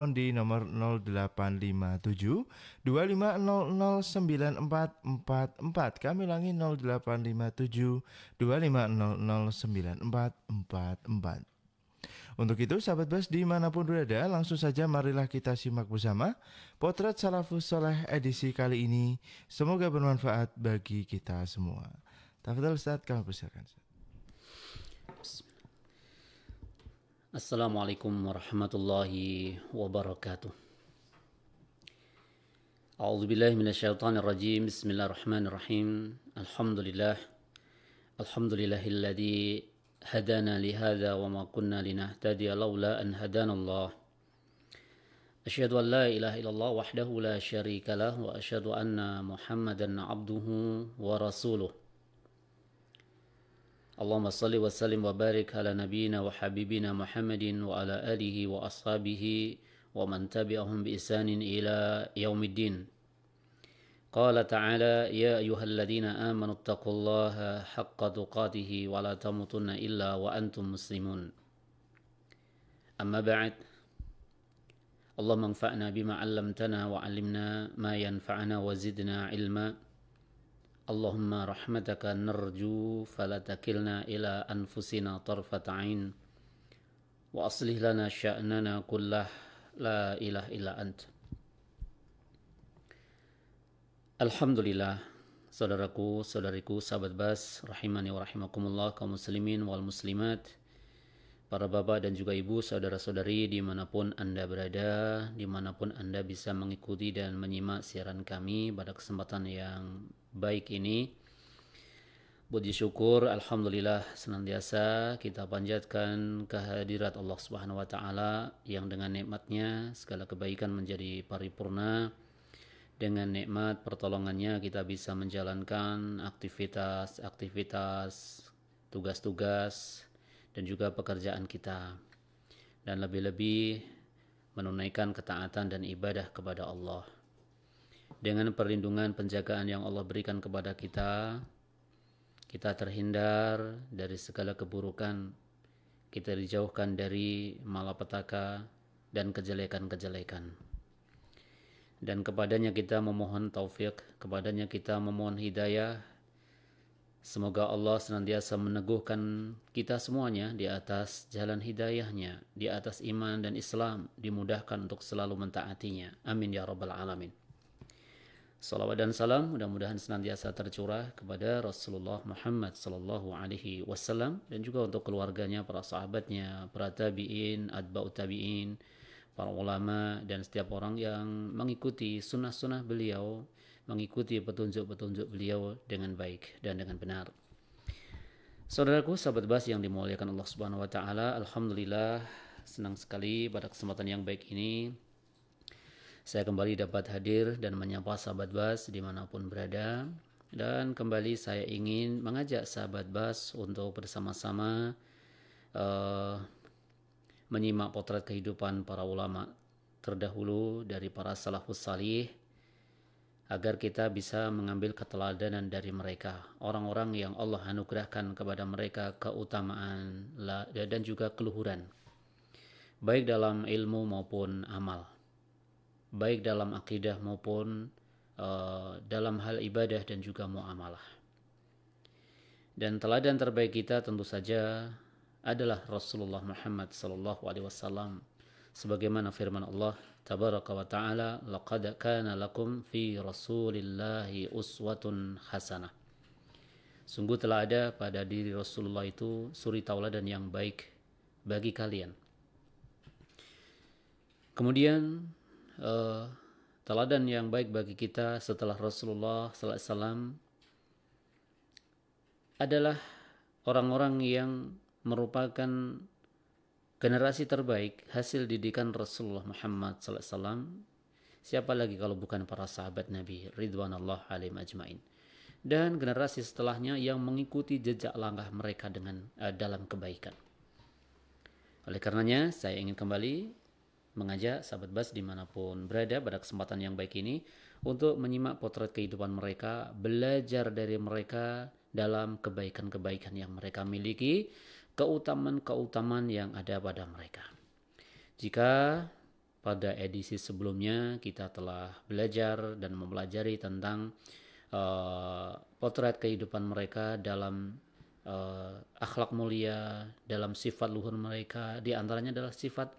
di nomor 0857 25009444. Kami ulangi 0857 25009444. Untuk itu sahabat Bas dimanapun berada, langsung saja marilah kita simak bersama Potret Salafus Soleh edisi kali ini. Semoga bermanfaat bagi kita semua. Tafadhol Ustaz, kami persilakan. Assalamualaikum warahmatullahi wabarakatuh. A'udzubillahi minasyaitonirrajim. Bismillahirrahmanirrahim. Alhamdulillahilladzi hadana lihadza wa ma kunna linahtadiya laula an hadanallah. Asyhadu an la ilaha illallah wahdahu la syarika lah wa asyhadu anna Muhammadan abduhu wa rasuluh. Allahumma salli wa sallim wa barik ala nabiyyina wa habibina Muhammadin wa ala alihi wa ashabihi wa man tabi'ahum bi ihsanin ila yaumiddin. Qala ta'ala ya ayyuhalladzina amanu taqullaha haqqa tuqatih wa la tamutunna illa wa antum muslimun. Amma ba'd. Allahumma anfa'na bima 'allamtana wa 'allimna ma yanfa'una wa zidna ilma. Allahumma rahmataka narju fala takilna ila anfusina tarfat ain wa aslih lana sya'nana kullah la ilaha illa ant. Alhamdulillah, saudaraku, saudariku, sahabat Bas, rahimani wa rahimakumullah, kaum muslimin wal muslimat, para bapak dan juga ibu, saudara-saudari dimanapun Anda berada, dimanapun Anda bisa mengikuti dan menyimak siaran kami pada kesempatan yang baik ini. Puji syukur, alhamdulillah senantiasa kita panjatkan kehadirat Allah Subhanahu wa taala yang dengan nikmatnya segala kebaikan menjadi paripurna. Dengan nikmat pertolongannya kita bisa menjalankan aktivitas, tugas-tugas dan juga pekerjaan kita, dan lebih-lebih menunaikan ketaatan dan ibadah kepada Allah. Dengan perlindungan penjagaan yang Allah berikan kepada kita, kita terhindar dari segala keburukan, kita dijauhkan dari malapetaka dan kejelekan-kejelekan. Dan kepadanya kita memohon taufik, kepadanya kita memohon hidayah. Semoga Allah senantiasa meneguhkan kita semuanya di atas jalan hidayahnya, di atas iman dan Islam, dimudahkan untuk selalu mentaatinya. Amin ya rabbal alamin. Salawat dan salam mudah-mudahan senantiasa tercurah kepada Rasulullah Muhammad sallallahu alaihi wasallam dan juga untuk keluarganya, para sahabatnya, para tabi'in, atba'ut tabi'in, para ulama dan setiap orang yang mengikuti sunnah-sunnah beliau, mengikuti petunjuk-petunjuk beliau dengan baik dan dengan benar. Saudaraku, sahabat Bas yang dimuliakan Allah Subhanahu wa taala, alhamdulillah senang sekali pada kesempatan yang baik ini saya kembali dapat hadir dan menyapa sahabat Bas dimanapun berada. Dan kembali saya ingin mengajak sahabat Bas untuk bersama-sama menyimak potret kehidupan para ulama terdahulu dari para salafus salih, agar kita bisa mengambil keteladanan dari mereka, orang-orang yang Allah anugerahkan kepada mereka keutamaan dan juga keluhuran, baik dalam ilmu maupun amal, baik dalam akidah maupun dalam hal ibadah dan juga muamalah. Dan teladan terbaik kita tentu saja adalah Rasulullah Muhammad sallallahu alaihi wasallam, sebagaimana firman Allah tabaraka wa taala, laqad kana lakum fi rasulillahi uswatun hasanah. Sungguh telah ada pada diri Rasulullah itu suri tauladan yang baik bagi kalian. Kemudian teladan yang baik bagi kita setelah Rasulullah sallallahu alaihi wasallam adalah orang-orang yang merupakan generasi terbaik hasil didikan Rasulullah Muhammad sallallahu alaihi wasallam. Siapa lagi kalau bukan para sahabat Nabi ridwanullah alaihim ajmain, dan generasi setelahnya yang mengikuti jejak langkah mereka dengan dalam kebaikan. Oleh karenanya saya ingin kembali mengajak sahabat Bas dimanapun berada pada kesempatan yang baik ini untuk menyimak potret kehidupan mereka, belajar dari mereka dalam kebaikan-kebaikan yang mereka miliki, keutamaan-keutamaan yang ada pada mereka. Jika pada edisi sebelumnya kita telah belajar dan mempelajari tentang potret kehidupan mereka dalam akhlak mulia, dalam sifat luhur mereka. Di antaranya adalah sifat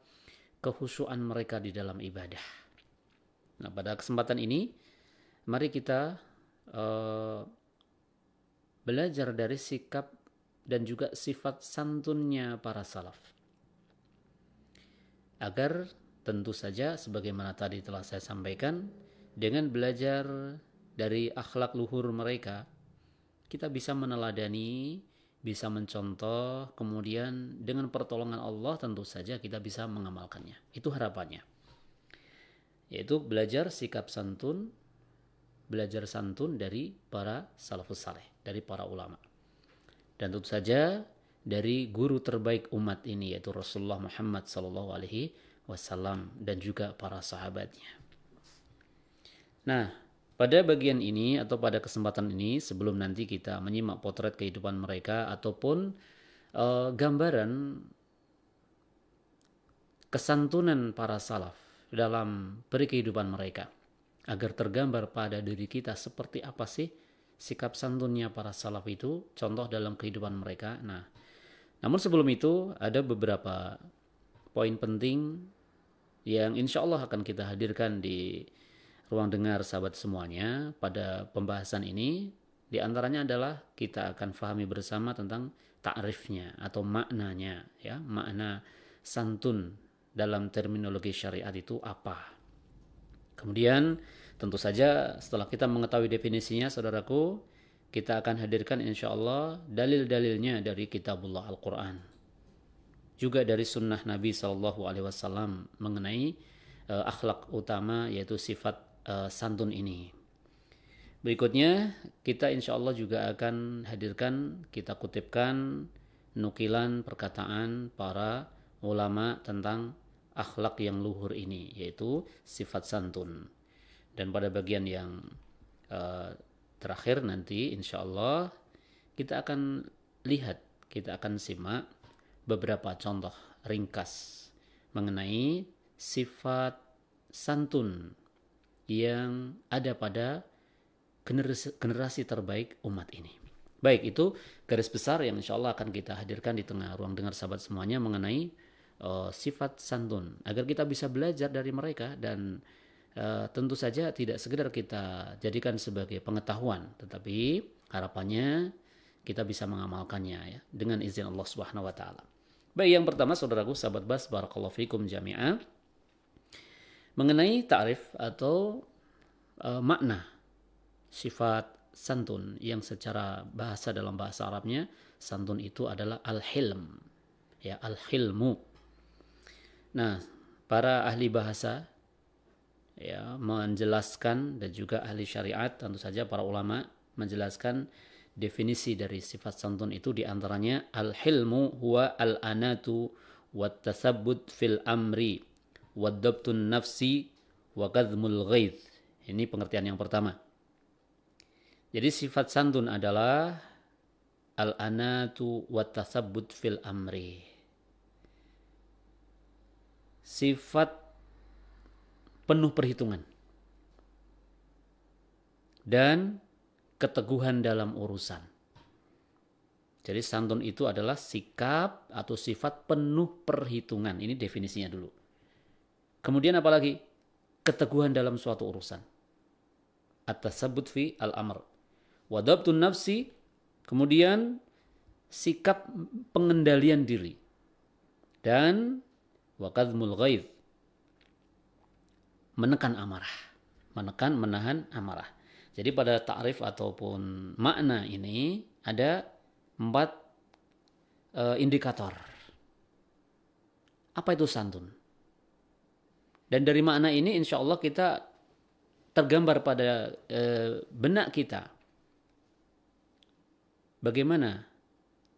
kehusuan mereka di dalam ibadah. Nah, pada kesempatan ini mari kita belajar dari sikap dan juga sifat santunnya para salaf. Agar tentu saja sebagaimana tadi telah saya sampaikan, dengan belajar dari akhlak luhur mereka, kita bisa meneladani, bisa mencontoh, kemudian dengan pertolongan Allah tentu saja kita bisa mengamalkannya. Itu harapannya. Yaitu belajar sikap santun, belajar santun dari para salafus saleh, dari para ulama. Dan tentu saja dari guru terbaik umat ini, yaitu Rasulullah Muhammad SAW dan juga para sahabatnya. Nah, pada bagian ini atau pada kesempatan ini, sebelum nanti kita menyimak potret kehidupan mereka ataupun gambaran kesantunan para salaf dalam berkehidupan mereka, agar tergambar pada diri kita seperti apa sih sikap santunnya para salaf itu, contoh dalam kehidupan mereka. Nah, namun sebelum itu ada beberapa poin penting yang insya Allah akan kita hadirkan di ruang dengar sahabat semuanya pada pembahasan ini. Di antaranya adalah kita akan fahami bersama tentang ta'rifnya atau maknanya, ya, makna santun dalam terminologi syariat itu apa. Kemudian tentu saja setelah kita mengetahui definisinya, saudaraku, kita akan hadirkan insya Allah dalil-dalilnya dari kitabullah Al-Quran, juga dari sunnah Nabi SAW mengenai akhlak utama, yaitu sifat santun ini. Berikutnya kita insya Allah juga akan hadirkan, kita kutipkan nukilan perkataan para ulama tentang akhlak yang luhur ini, yaitu sifat santun. Dan pada bagian yang terakhir nanti insya Allah kita akan lihat, kita akan simak beberapa contoh ringkas mengenai sifat santun yang ada pada generasi terbaik umat ini. Baik, itu garis besar yang insya Allah akan kita hadirkan di tengah ruang dengar sahabat semuanya mengenai sifat santun, agar kita bisa belajar dari mereka dan tentu saja tidak sekedar kita jadikan sebagai pengetahuan, tetapi harapannya kita bisa mengamalkannya, ya, dengan izin Allah Subhanahu wa taala. Baik, yang pertama saudaraku sahabat Bas, barakallahu fikum jami'ah, mengenai ta'rif atau makna sifat santun yang secara bahasa dalam bahasa Arabnya santun itu adalah al-hilm, ya, al-hilmu. Nah, para ahli bahasa, ya, menjelaskan, dan juga ahli syariat tentu saja para ulama menjelaskan definisi dari sifat santun itu, diantaranya al-hilmu huwa al-anatu wat tasabbut fil amri wad dabtun nafsi wa kadhmul ghaidh. Ini pengertian yang pertama. Jadi sifat santun adalah al-anatu wat tasabbut fil amri, sifat penuh perhitungan dan keteguhan dalam urusan. Jadi santun itu adalah sikap atau sifat penuh perhitungan. Ini definisinya dulu. Kemudian apalagi? Keteguhan dalam suatu urusan. At-tasabbut fi al-amr. Wadabtun nafsi, kemudian sikap pengendalian diri. Dan wakadhmul ghaidh, menekan amarah. Menahan amarah. Jadi pada ta'rif ataupun makna ini ada 4 indikator. Apa itu santun? Dan dari makna ini insya Allah kita tergambar pada benak kita bagaimana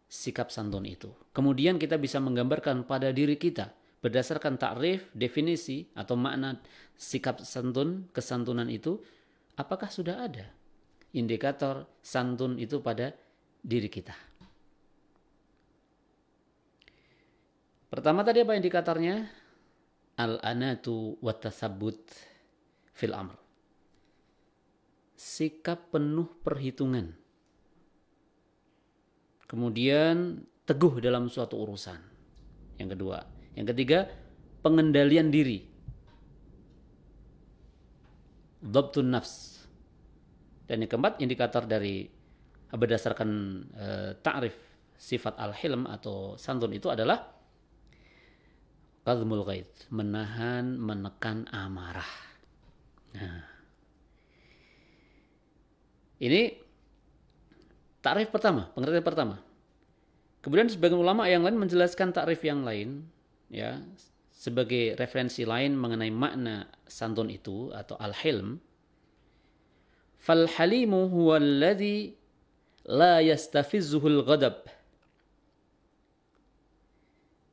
sikap santun itu. Kemudian kita bisa menggambarkan pada diri kita berdasarkan ta'rif, definisi atau makna sikap santun, kesantunan itu, apakah sudah ada indikator santun itu pada diri kita. Pertama tadi apa indikatornya? al-anatu wa tasabbut fil amr. Sikap penuh perhitungan. Kemudian teguh dalam suatu urusan. Yang kedua. Yang ketiga, pengendalian diri. Dhabtun nafs. Dan yang keempat, indikator dari berdasarkan ta'rif sifat al-hilm atau santun itu adalah qadhmul ghaid, menahan, menekan amarah. Nah, ini takrif pertama, pengertian pertama. Kemudian sebagian ulama yang lain menjelaskan takrif yang lain, ya, sebagai referensi lain mengenai makna santun itu atau al-hilm. Fal halimu huwa alladhi la yastafizzuhul ghadab.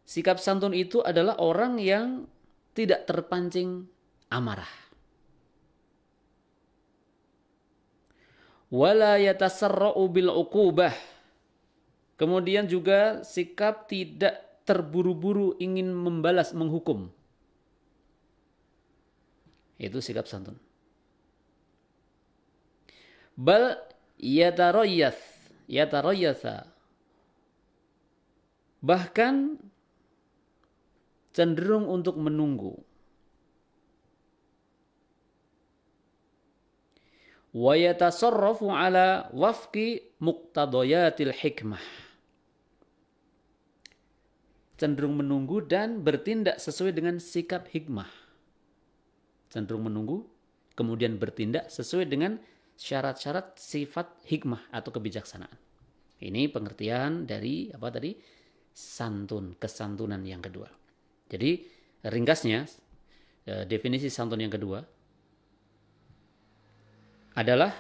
Sikap santun itu adalah orang yang tidak terpancing amarah. Wala yatasarra'u bil uqubah. Kemudian juga sikap tidak terburu-buru ingin membalas, menghukum. Itu sikap santun. Bal yatarayyatha. Bahkan cenderung untuk menunggu. Wa yatasarrafu ala wafqi muqtadayatil hikmah. Cenderung menunggu dan bertindak sesuai dengan sikap hikmah. Cenderung menunggu, kemudian bertindak sesuai dengan syarat-syarat sifat hikmah atau kebijaksanaan. Ini pengertian dari apa tadi? Santun, kesantunan yang kedua. Jadi ringkasnya definisi santun yang kedua adalah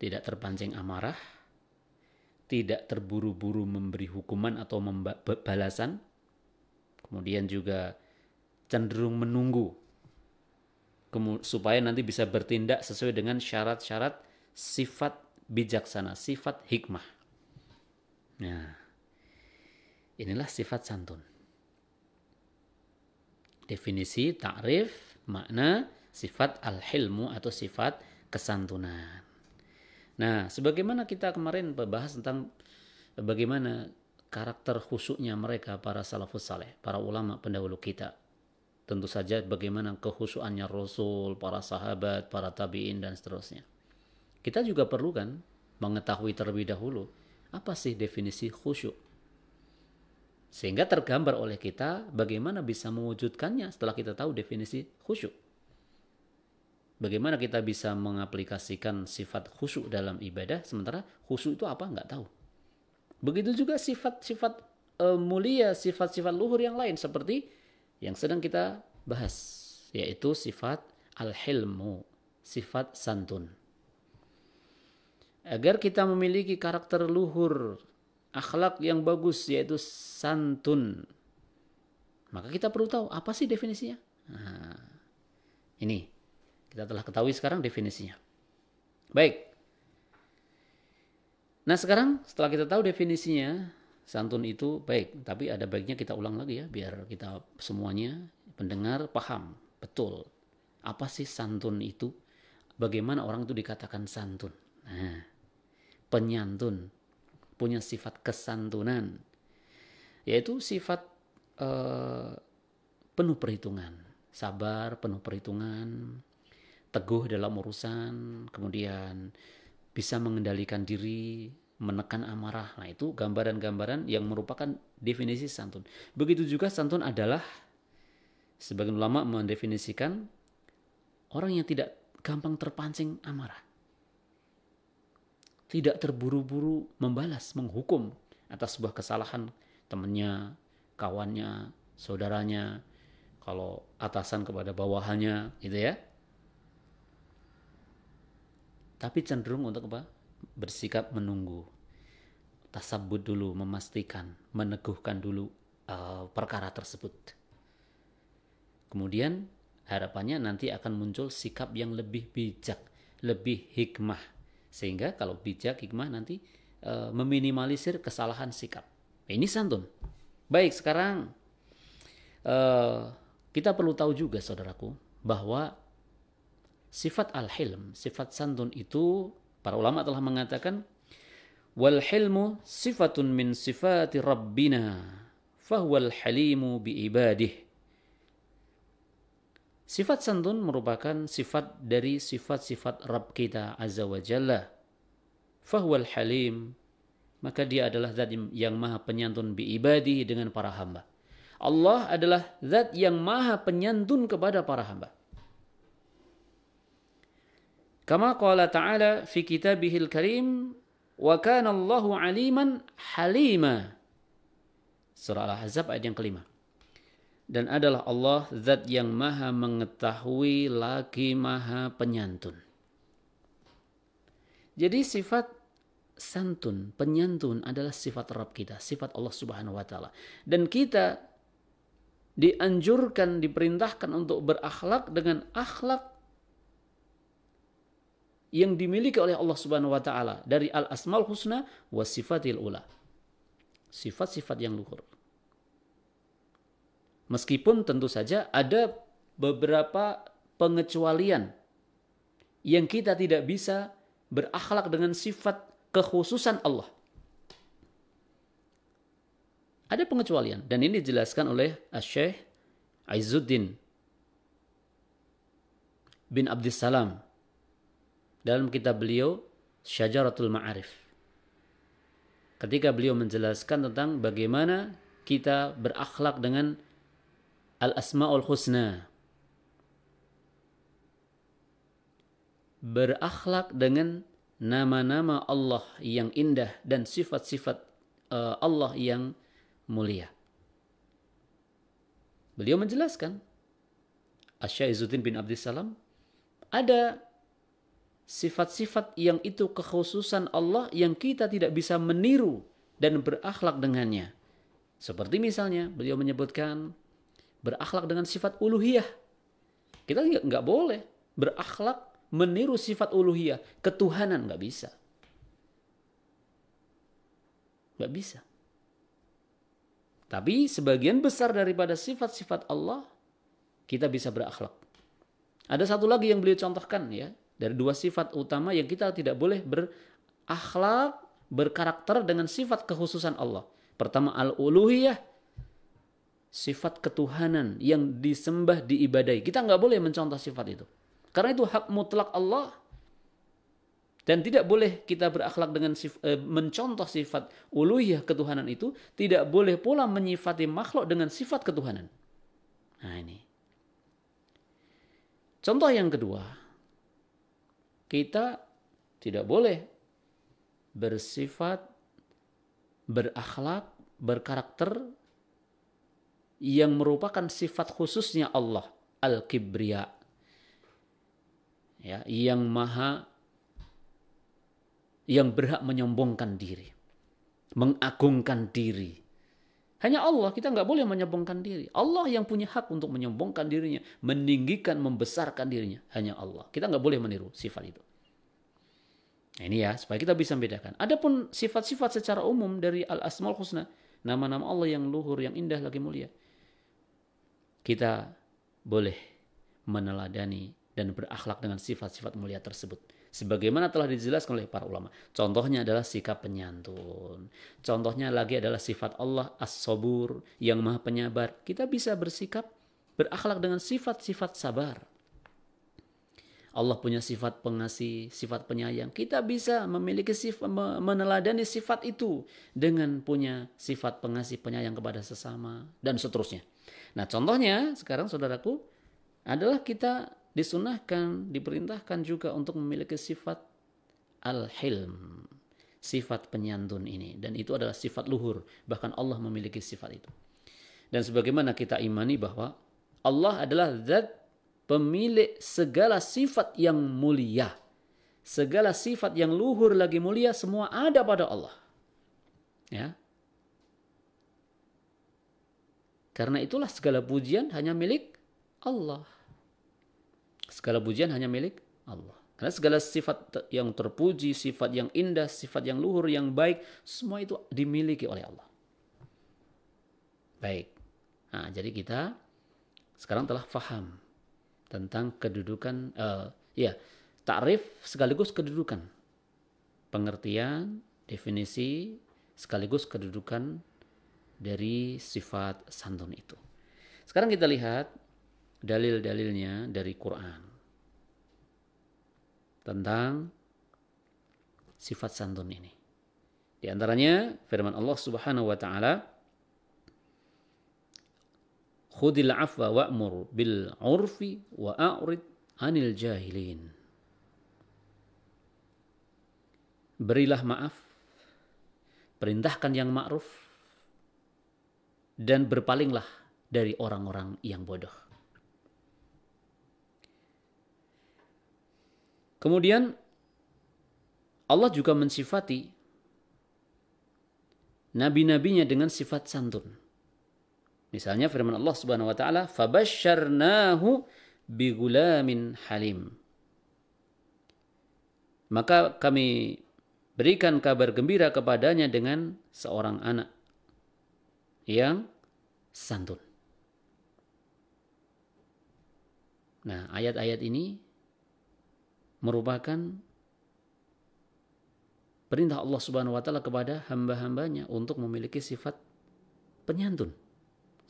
tidak terpancing amarah, tidak terburu-buru memberi hukuman atau balasan, kemudian juga cenderung menunggu supaya nanti bisa bertindak sesuai dengan syarat-syarat sifat bijaksana, sifat hikmah. Nah, inilah sifat santun. Definisi, ta'rif, makna sifat al-hilmu atau sifat kesantunan. Nah, sebagaimana kita kemarin membahas tentang bagaimana karakter khusyuknya mereka, para salafus saleh, para ulama pendahulu kita. Tentu saja bagaimana kehusuannya Rasul, para sahabat, para tabi'in, dan seterusnya. Kita juga perlu kan mengetahui terlebih dahulu apa sih definisi khusyuk. Sehingga tergambar oleh kita bagaimana bisa mewujudkannya setelah kita tahu definisi khusyuk. Bagaimana kita bisa mengaplikasikan sifat khusyuk dalam ibadah, sementara khusyuk itu apa nggak tahu. Begitu juga sifat-sifat mulia, sifat-sifat luhur yang lain seperti yang sedang kita bahas, yaitu sifat al-hilmu, sifat santun. Agar kita memiliki karakter luhur, akhlak yang bagus, yaitu santun, maka kita perlu tahu apa sih definisinya. Nah, ini kita telah ketahui sekarang definisinya. Baik. Nah, sekarang setelah kita tahu definisinya, santun itu baik, tapi ada baiknya kita ulang lagi ya, biar kita semuanya pendengar paham betul apa sih santun itu, bagaimana orang itu dikatakan santun. Nah, penyantun punya sifat kesantunan, yaitu sifat penuh perhitungan, sabar, penuh perhitungan, teguh dalam urusan, kemudian bisa mengendalikan diri, menekan amarah. Nah, itu gambaran-gambaran yang merupakan definisi santun. Begitu juga santun adalah, sebagian ulama mendefinisikan orang yang tidak gampang terpancing amarah. Tidak terburu-buru membalas, menghukum atas sebuah kesalahan temannya, kawannya, saudaranya, kalau atasan kepada bawahannya, gitu ya. Tapi cenderung untuk apa? Bersikap menunggu, tasabbut dulu, memastikan, meneguhkan dulu perkara tersebut. Kemudian harapannya nanti akan muncul sikap yang lebih bijak, lebih hikmah, sehingga kalau bijak, hikmah nanti meminimalisir kesalahan sikap. Ini santun. Baik, sekarang kita perlu tahu juga saudaraku bahwa sifat al-hilm, sifat santun itu para ulama telah mengatakan wal hilmu sifatun min sifati rabbina fahuwal halimu bi ibadih. Sifat santun merupakan sifat dari sifat-sifat Rabb kita Azza wa Jalla. Fahuwal halim, maka dia adalah zat yang maha penyantun bi ibadihi dengan para hamba. Allah adalah zat yang maha penyantun kepada para hamba. Kama qala ta'ala fi kitabihil karim wa kana Allahu aliman halima. Surah Al-Ahzab ayat yang kelima. Dan adalah Allah zat yang maha mengetahui lagi maha penyantun. Jadi sifat santun, penyantun adalah sifat Rabb kita, sifat Allah Subhanahu wa taala. Dan kita dianjurkan, diperintahkan untuk berakhlak dengan akhlak yang dimiliki oleh Allah Subhanahu wa taala dari al-asmaul husna wa sifatil ula. Sifat-sifat yang luhur. Meskipun tentu saja ada beberapa pengecualian yang kita tidak bisa berakhlak dengan sifat kekhususan Allah. Ada pengecualian dan ini dijelaskan oleh Asy-Syaikh Izzuddin bin Abdissalam dalam kitab beliau Syajaratul Ma'arif. Ketika beliau menjelaskan tentang bagaimana kita berakhlak dengan Al-Asma'ul Husna. Berakhlak dengan nama-nama Allah yang indah dan sifat-sifat Allah yang mulia. Beliau menjelaskan, Asy-Syaikh Izzuddin bin Abdissalam, ada sifat-sifat yang itu kekhususan Allah yang kita tidak bisa meniru dan berakhlak dengannya. Seperti misalnya beliau menyebutkan berakhlak dengan sifat uluhiyah. Kita nggak boleh berakhlak meniru sifat uluhiyah, ketuhanan nggak bisa. Nggak bisa. Tapi sebagian besar daripada sifat-sifat Allah kita bisa berakhlak. Ada satu lagi yang beliau contohkan ya, dari dua sifat utama yang kita tidak boleh berakhlak, berkarakter dengan sifat kekhususan Allah. Pertama al-uluhiyah, sifat ketuhanan yang disembah, diibadai. Kita nggak boleh mencontoh sifat itu. Karena itu hak mutlak Allah. Dan tidak boleh kita berakhlak dengan mencontoh sifat uluhiyah ketuhanan itu. Tidak boleh pula menyifati makhluk dengan sifat ketuhanan. Nah ini. Contoh yang kedua. Kita tidak boleh bersifat, berakhlak, berkarakter yang merupakan sifat khususnya Allah, al-kibriya. Ya, yang berhak menyombongkan diri, mengagungkan diri. Hanya Allah, kita nggak boleh menyombongkan diri. Allah yang punya hak untuk menyombongkan dirinya, meninggikan, membesarkan dirinya. Hanya Allah. Kita nggak boleh meniru sifat itu. Nah, ini ya, supaya kita bisa membedakan. Adapun sifat-sifat secara umum dari al-asmaul husna, nama-nama Allah yang luhur, yang indah lagi mulia, kita boleh meneladani dan berakhlak dengan sifat-sifat mulia tersebut. Sebagaimana telah dijelaskan oleh para ulama. Contohnya adalah sikap penyantun. Contohnya lagi adalah sifat Allah as-sabur, yang maha penyabar. Kita bisa bersikap, berakhlak dengan sifat-sifat sabar. Allah punya sifat pengasih, sifat penyayang. Kita bisa memiliki sifat, meneladani sifat itu dengan punya sifat pengasih, penyayang kepada sesama, dan seterusnya. Nah contohnya sekarang saudaraku adalah kita disunahkan, diperintahkan juga untuk memiliki sifat al-hilm, sifat penyantun ini. Dan itu adalah sifat luhur, bahkan Allah memiliki sifat itu. Dan sebagaimana kita imani bahwa Allah adalah zat pemilik segala sifat yang mulia. Segala sifat yang luhur lagi mulia semua ada pada Allah. Ya. Karena itulah segala pujian hanya milik Allah. Segala pujian hanya milik Allah. Karena segala sifat yang terpuji, sifat yang indah, sifat yang luhur, yang baik, semua itu dimiliki oleh Allah. Baik. Nah, jadi kita sekarang telah faham tentang kedudukan, ta'rif sekaligus kedudukan, pengertian, definisi sekaligus kedudukan dari sifat santun itu. Sekarang kita lihat dalil-dalilnya dari Quran tentang sifat santun ini. Di antaranya firman Allah Subhanahu wa taala, "Khudil afwa wa'mur bil 'urfi wa a'rid 'anil jahilin." Berilah maaf, perintahkan yang ma'ruf, dan berpalinglah dari orang-orang yang bodoh. Kemudian Allah juga mensifati nabi-nabinya dengan sifat santun. Misalnya firman Allah Subhanahu wa taala, "Fabasyarnahu bigulamin halim." Maka kami berikan kabar gembira kepadanya dengan seorang anak yang santun. Nah, ayat-ayat ini merupakan perintah Allah Subhanahu wa taala kepada hamba-hambanya untuk memiliki sifat penyantun,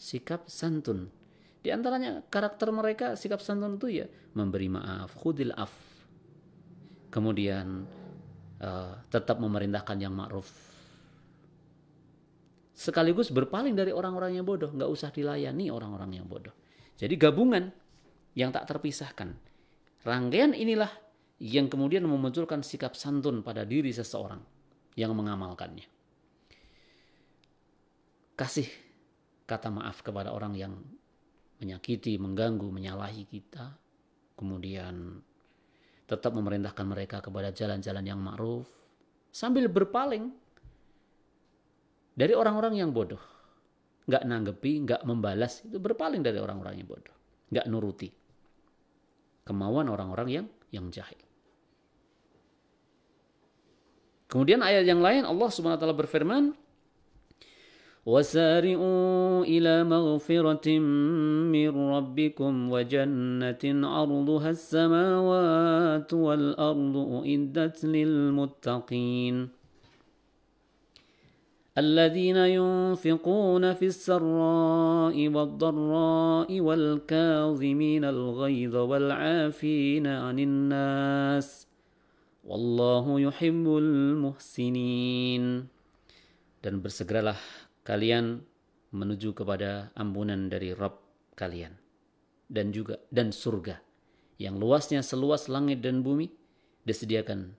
sikap santun. Di antaranya karakter mereka, sikap santun itu ya memberi maaf, khudil af. Kemudian tetap memerintahkan yang ma'ruf. Sekaligus berpaling dari orang-orang yang bodoh, nggak usah dilayani orang-orang yang bodoh. Jadi gabungan yang tak terpisahkan. Rangkaian inilah yang kemudian memunculkan sikap santun pada diri seseorang yang mengamalkannya. Kasih kata maaf kepada orang yang menyakiti, mengganggu, menyalahi kita. Kemudian tetap memerintahkan mereka kepada jalan-jalan yang ma'ruf. Sambil berpaling dari orang-orang yang bodoh. Nggak nanggepi, nggak membalas. Itu berpaling dari orang-orang yang bodoh. Nggak nuruti kemauan orang-orang yang jahil. Kemudian ayat yang lain Allah Subhanahu wa taala berfirman, "Wasari'u ila maghfiratin min rabbikum wa jannatin 'arduha as-samawati wal ardu uiddat lil muttaqin." الذين ينفقون في السراء والضراء والكاظمين الغيظ والعافين عن الناس والله يحب المحسنين. Dan bersegeralah kalian menuju kepada ampunan dari Rabb kalian dan surga yang luasnya seluas langit dan bumi disediakan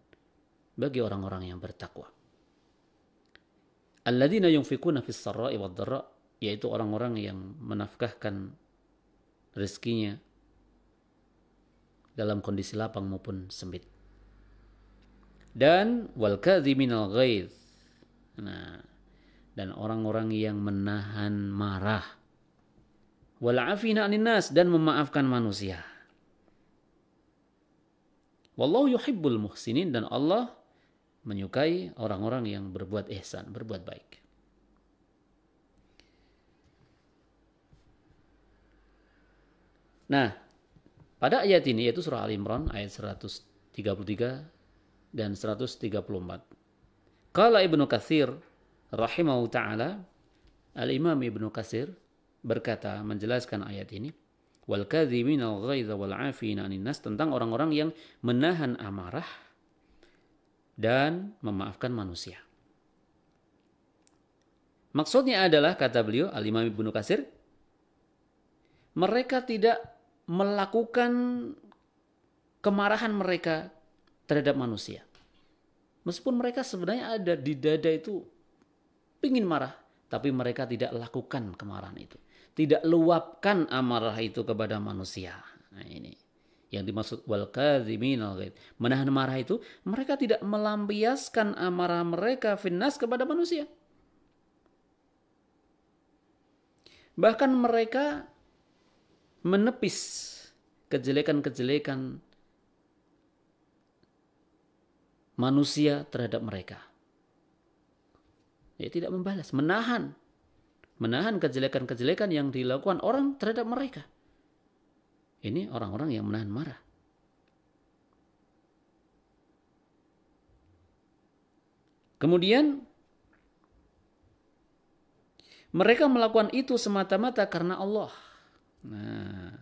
bagi orang-orang yang bertakwa. Alladzina yunfikuna fis sarra'i wad dharra, yaitu orang-orang yang menafkahkan rezekinya dalam kondisi lapang maupun sempit. Dan wal kadhiminal ghaidh. Nah, dan orang-orang yang menahan marah. Wal 'afina 'anil nas, dan memaafkan manusia. Wallahu yuhibbul muhsinin, dan Allah menyukai orang-orang yang berbuat ihsan, berbuat baik. Nah, pada ayat ini yaitu surah Al-Imran ayat 133 dan 134. Qala Ibnu Katsir rahimahu ta'ala, Al-Imam Ibnu Katsir berkata menjelaskan ayat ini, wal kadhiminal ghaidha wal 'afina 'anil nas, tentang orang-orang yang menahan amarah dan memaafkan manusia. Maksudnya adalah, kata beliau Al-Imam Ibnu Katsir, mereka tidak melakukan kemarahan mereka terhadap manusia. Meskipun mereka sebenarnya ada di dada itu pingin marah, tapi mereka tidak lakukan kemarahan itu. Tidak luapkan amarah itu kepada manusia. Nah, ini yang dimaksud wal kadhiminal ghaidh. Menahan marah itu, mereka tidak melampiaskan amarah mereka finnas kepada manusia. Bahkan mereka menepis kejelekan-kejelekan manusia terhadap mereka. Ya, tidak membalas, menahan kejelekan-kejelekan yang dilakukan orang terhadap mereka. Ini orang-orang yang menahan marah. Kemudian mereka melakukan itu semata-mata karena Allah. Nah,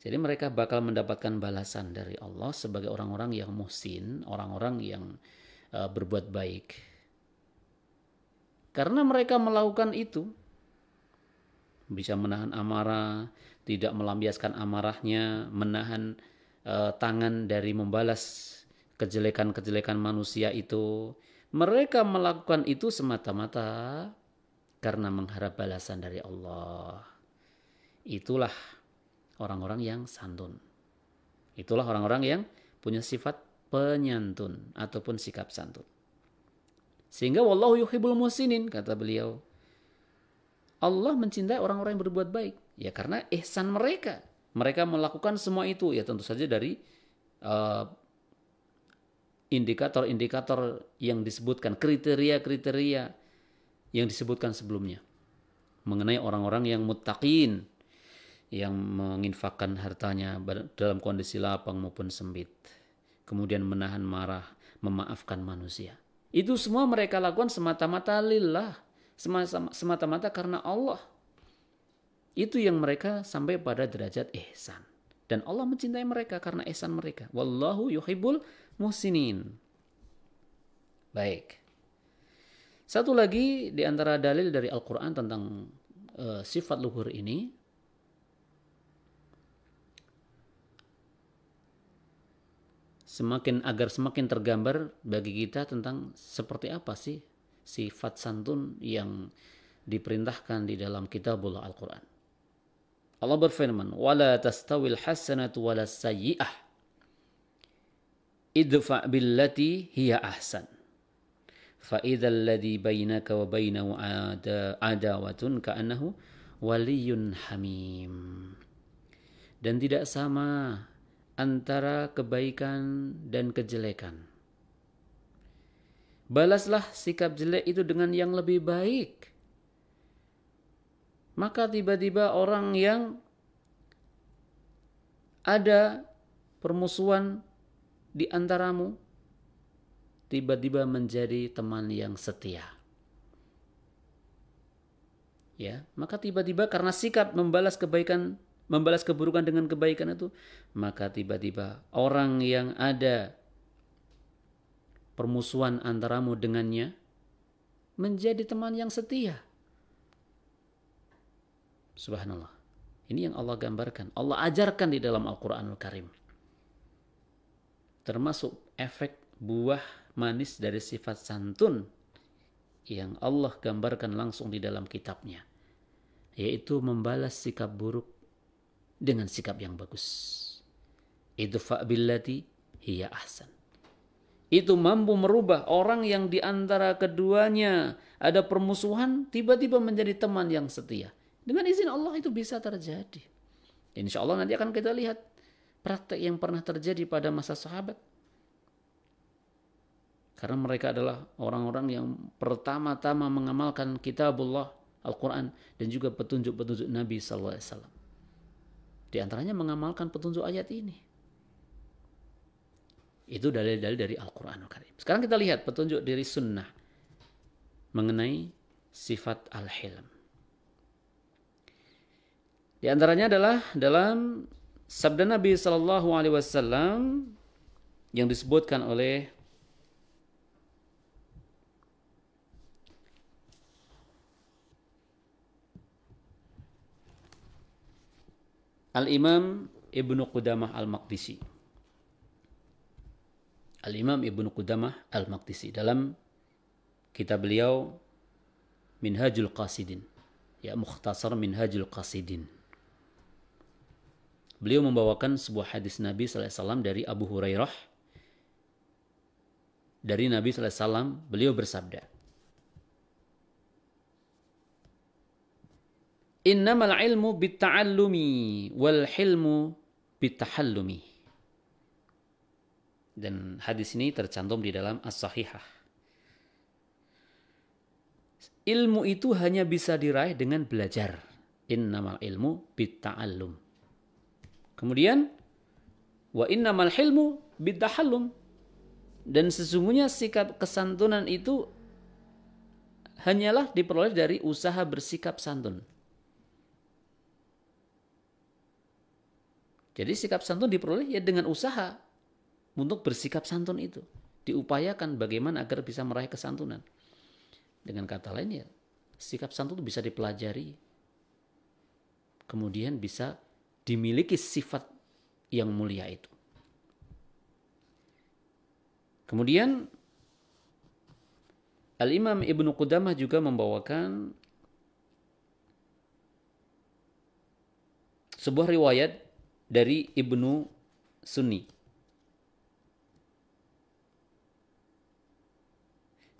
jadi mereka bakal mendapatkan balasan dari Allah sebagai orang-orang yang muhsin, orang-orang yang berbuat baik. Karena mereka melakukan itu, bisa menahan amarah, tidak melampiaskan amarahnya, menahan tangan dari membalas kejelekan-kejelekan manusia itu. Mereka melakukan itu semata-mata karena mengharap balasan dari Allah. Itulah orang-orang yang santun. Itulah orang-orang yang punya sifat penyantun ataupun sikap santun. Sehingga wallahu yuhibbul muhsinin, kata beliau. Allah mencintai orang-orang yang berbuat baik. Ya karena ihsan mereka. Mereka melakukan semua itu ya tentu saja dari indikator-indikator yang disebutkan, kriteria-kriteria yang disebutkan sebelumnya. Mengenai orang-orang yang muttaqin, yang menginfakkan hartanya dalam kondisi lapang maupun sempit. Kemudian menahan marah, memaafkan manusia. Itu semua mereka lakukan semata-mata lillah. Semata-mata karena Allah. Itu yang mereka sampai pada derajat ihsan. Dan Allah mencintai mereka karena ihsan mereka. Wallahu yuhibbul muhsinin. Baik. Satu lagi di antara dalil dari Al-Quran tentang sifat luhur ini. Agar semakin tergambar bagi kita tentang seperti apa sih sifat santun yang diperintahkan di dalam kitabullah Al-Quran. Allah berfirman, وَلَا تَسْتَوِي الْحَسَنَةُ وَلَا السَّيِّئَةُ idfa' billati hiya ahsan fa idzal ladzi bainaka wa bainahu adawatun ka'annahu waliyyun hamim. Dan tidak sama antara kebaikan dan kejelekan. Balaslah sikap jelek itu dengan yang lebih baik. Maka tiba-tiba orang yang ada permusuhan di antaramu tiba-tiba menjadi teman yang setia. Ya, maka tiba-tiba karena sikap membalas keburukan dengan kebaikan itu, maka tiba-tiba orang yang ada permusuhan antaramu dengannya menjadi teman yang setia. Subhanallah. Ini yang Allah gambarkan. Allah ajarkan di dalam Al-Quranul Karim. Termasuk efek buah manis dari sifat santun yang Allah gambarkan langsung di dalam kitabnya. Yaitu membalas sikap buruk dengan sikap yang bagus. Idfa' billati hiya ahsan. Itu mampu merubah orang yang di antara keduanya ada permusuhan tiba-tiba menjadi teman yang setia. Dengan izin Allah itu bisa terjadi. Insya Allah nanti akan kita lihat praktek yang pernah terjadi pada masa sahabat. Karena mereka adalah orang-orang yang pertama-tama mengamalkan kitabullah Al-Quran dan juga petunjuk-petunjuk Nabi SAW. Di antaranya mengamalkan petunjuk ayat ini. Itu dalil-dalil dari Al-Quranul Karim. Sekarang kita lihat petunjuk dari sunnah mengenai sifat al-hilm. Di antaranya adalah dalam sabda Nabi SAW yang disebutkan oleh Al-Imam Ibnu Qudamah Al-Maqdisi. Al-Imam Ibnu Qudamah Al-Maqdisi dalam kitab beliau Minhajul Qasidin. Ya, Mukhtasar Minhajul Qasidin. Beliau membawakan sebuah hadis Nabi SAW dari Abu Hurairah. Dari Nabi SAW, beliau bersabda, Innamal ilmu bitta'allumi wal hilmu bittahallumi. Dan hadis ini tercantum di dalam As-Sahihah. Ilmu itu hanya bisa diraih dengan belajar. Innamal ilmu bitta'allum. Kemudian wa innamal hilmu bittahallum, dan sesungguhnya sikap kesantunan itu hanyalah diperoleh dari usaha bersikap santun. Jadi sikap santun diperoleh ya dengan usaha untuk bersikap santun itu. Diupayakan bagaimana agar bisa meraih kesantunan. Dengan kata lain ya, sikap santun itu bisa dipelajari. Kemudian bisa dimiliki sifat yang mulia itu. Kemudian Al-Imam Ibnu Qudamah juga membawakan sebuah riwayat dari Ibnu Sunni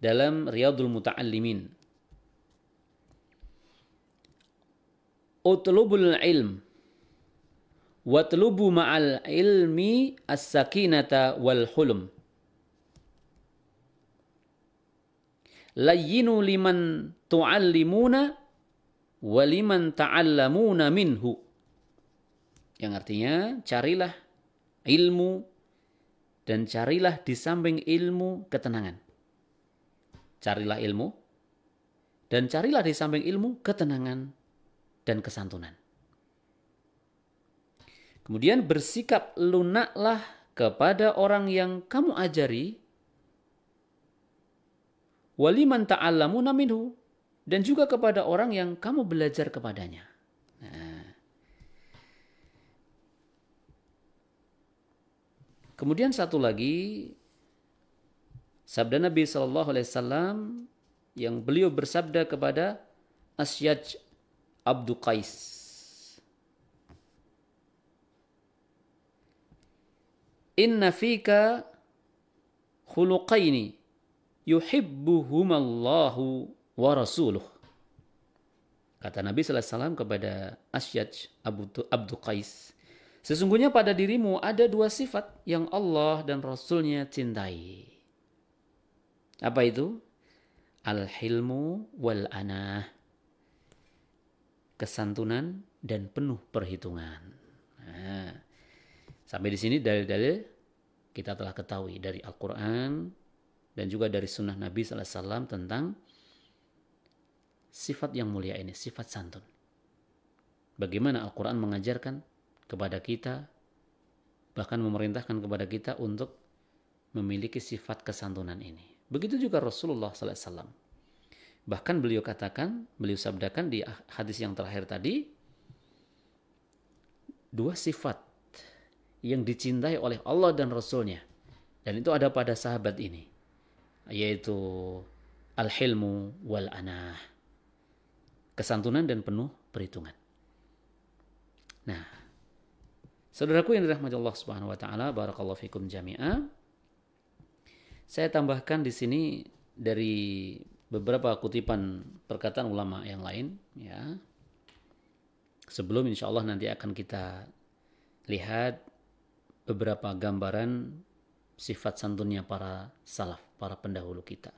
dalam Riyadul Muta'allimin. Utlubul ilm watlubu ma'al ilmi as-sakinata wal hulm. Layyinu liman tu'allimuna waliman ta'allamuna minhu. Yang artinya carilah ilmu dan carilah di samping ilmu ketenangan. Carilah ilmu dan carilah di samping ilmu ketenangan dan kesantunan. Kemudian bersikap lunaklah kepada orang yang kamu ajari, waliman ta'allamuna minhu, dan juga kepada orang yang kamu belajar kepadanya. Nah. Kemudian satu lagi, sabda Nabi SAW yang beliau bersabda kepada Asyaj Abdu Qais. Inna fika khuluqaini yuhibbuhumallahu wa rasuluh. Kata Nabi SAW kepada Asyaj Abdu Qais, sesungguhnya pada dirimu ada dua sifat yang Allah dan Rasulnya cintai. Apa itu? Al-hilmu wal-anah. Kesantunan dan penuh perhitungan. Nah, sampai di sini dalil-dalil kita telah ketahui dari Al-Quran dan juga dari sunnah Nabi SAW tentang sifat yang mulia ini, sifat santun. Bagaimana Al-Quran mengajarkan kepada kita, bahkan memerintahkan kepada kita untuk memiliki sifat kesantunan ini. Begitu juga Rasulullah SAW. Bahkan beliau katakan, beliau sabdakan di hadis yang terakhir tadi, dua sifat yang dicintai oleh Allah dan Rasulnya. Dan itu ada pada sahabat ini, yaitu al-hilmu wal-anah. Kesantunan dan penuh perhitungan. Nah, saudaraku yang dirahmati Allah Subhanahu wa taala, barakallahu fikum jami'ah. Saya tambahkan di sini dari beberapa kutipan perkataan ulama yang lain, ya. Sebelum insya Allah nanti akan kita lihat beberapa gambaran sifat santunnya para salaf, para pendahulu kita.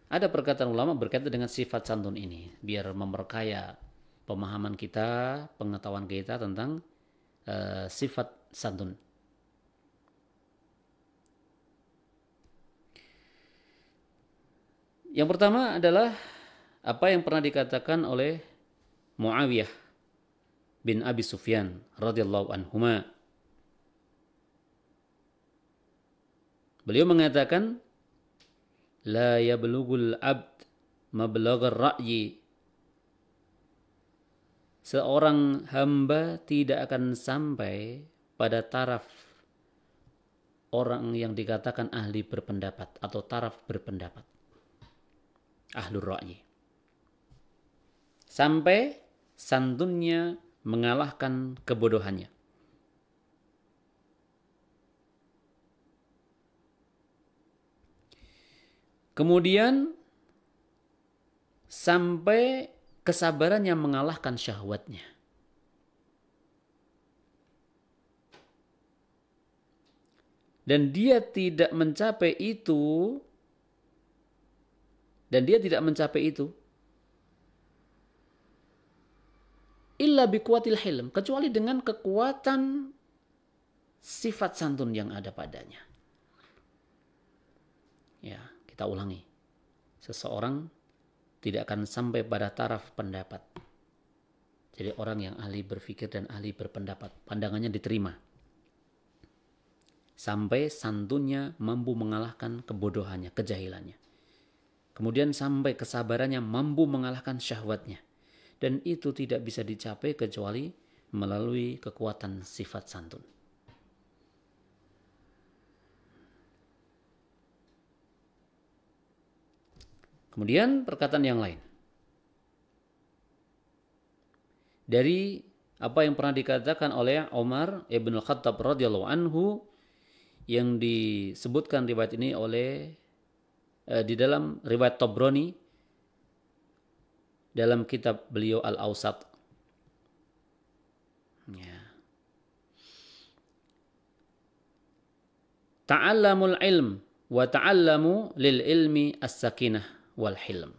Ada perkataan ulama berkaitan dengan sifat santun ini, biar memperkaya pemahaman kita, pengetahuan kita tentang sifat santun. Yang pertama adalah apa yang pernah dikatakan oleh Muawiyah bin Abi Sufyan radhiyallahu anhuma. Beliau mengatakan, la yablughul abd mablaghar ra'yi. Seorang hamba tidak akan sampai pada taraf orang yang dikatakan ahli berpendapat atau taraf berpendapat. Ahlur ra'yi. Sampai santunnya mengalahkan kebodohannya. Kemudian sampai kesabarannya mengalahkan syahwatnya. Dan dia tidak mencapai itu. Illa illa biquwatil hilm, kecuali dengan kekuatan sifat santun yang ada padanya. Ya, kita ulangi. Seseorang tidak akan sampai pada taraf pendapat. Jadi orang yang ahli berpikir dan ahli berpendapat, pandangannya diterima. Sampai santunnya mampu mengalahkan kebodohannya, kejahilannya. Kemudian sampai kesabarannya mampu mengalahkan syahwatnya. Dan itu tidak bisa dicapai kecuali melalui kekuatan sifat santun. Kemudian perkataan yang lain. Dari apa yang pernah dikatakan oleh Umar ibn Khattab radhiyallahu anhu, yang disebutkan riwayat ini oleh di dalam riwayat Tabrani dalam kitab beliau Al-Awsat. Ya. Ta'allamul ilm wa ta'allamu lil ilmi as-sakinah wal hilm.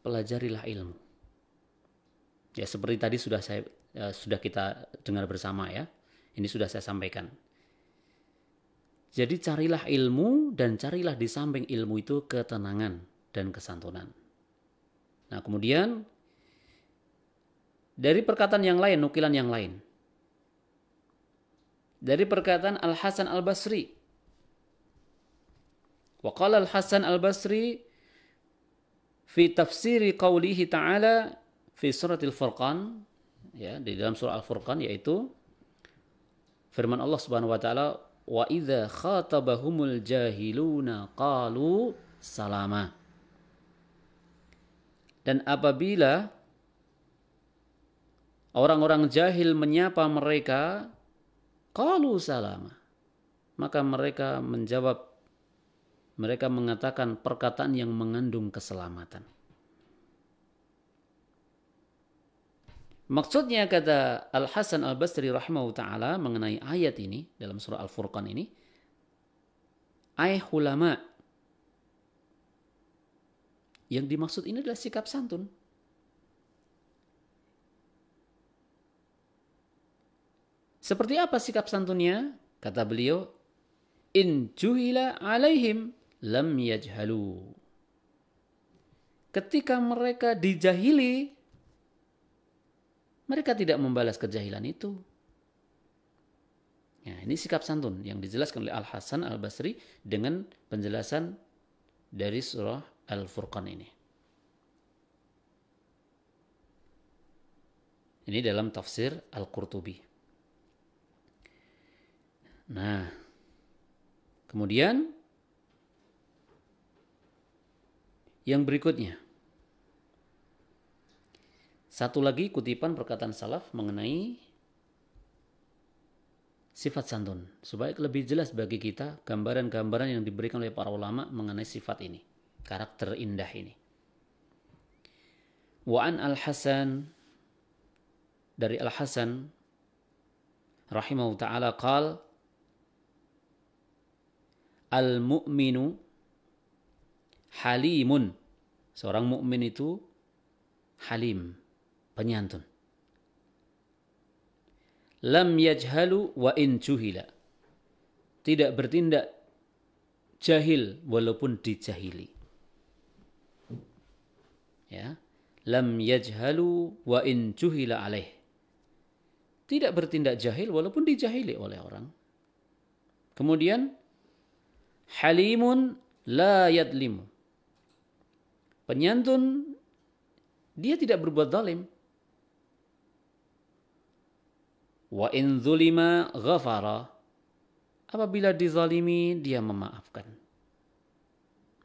Pelajarilah ilmu. Ya, seperti tadi sudah kita dengar bersama ya. Ini sudah saya sampaikan. Jadi carilah ilmu dan carilah di samping ilmu itu ketenangan dan kesantunan. Nah, kemudian dari perkataan yang lain, nukilan yang lain. Dari perkataan Al-Hasan Al-Basri. Wa qala Al-Hasan Al-Basri fi tafsiri qawlihi ta'ala fi suratil Furqan, ya, di dalam surah Al-Furqan, yaitu firman Allah Subhanahu wa taala, wa idza khatabahumul jahiluna qalu salama. Dan apabila orang-orang jahil menyapa mereka, qalu salama, maka mereka menjawab, mereka mengatakan perkataan yang mengandung keselamatan. Maksudnya, kata Al-Hasan Al-Basri rahimahu ta'ala mengenai ayat ini dalam surah Al-Furqan ini, ayat ulama yang dimaksud ini adalah sikap santun. Seperti apa sikap santunnya? Kata beliau, in juhila alaihim lam yajhalu. Ketika mereka dijahili, mereka tidak membalas kejahilan itu. Ya, ini sikap santun yang dijelaskan oleh Al-Hasan Al-Basri dengan penjelasan dari surah Al-Furqan ini. Ini dalam tafsir Al-Qurtubi. Nah, kemudian yang berikutnya. Satu lagi kutipan perkataan salaf mengenai sifat santun. Supaya lebih jelas bagi kita gambaran-gambaran yang diberikan oleh para ulama mengenai sifat ini. Karakter indah ini. Wa'an Al-Hasan, dari Al-Hasan rahimahu ta'ala qal, al-mu'minu halimun. Seorang mukmin itu halim, penyantun. Lam yajhalu wa in juhila. Tidak bertindak jahil walaupun dijahili. Ya. Lam yajhalu wa in juhila alaih. Tidak bertindak jahil walaupun dijahili oleh orang. Kemudian halimun la yadlimu. Penyantun, dia tidak berbuat zalim. Wa in zulima ghafara. Apabila dizalimi, dia memaafkan.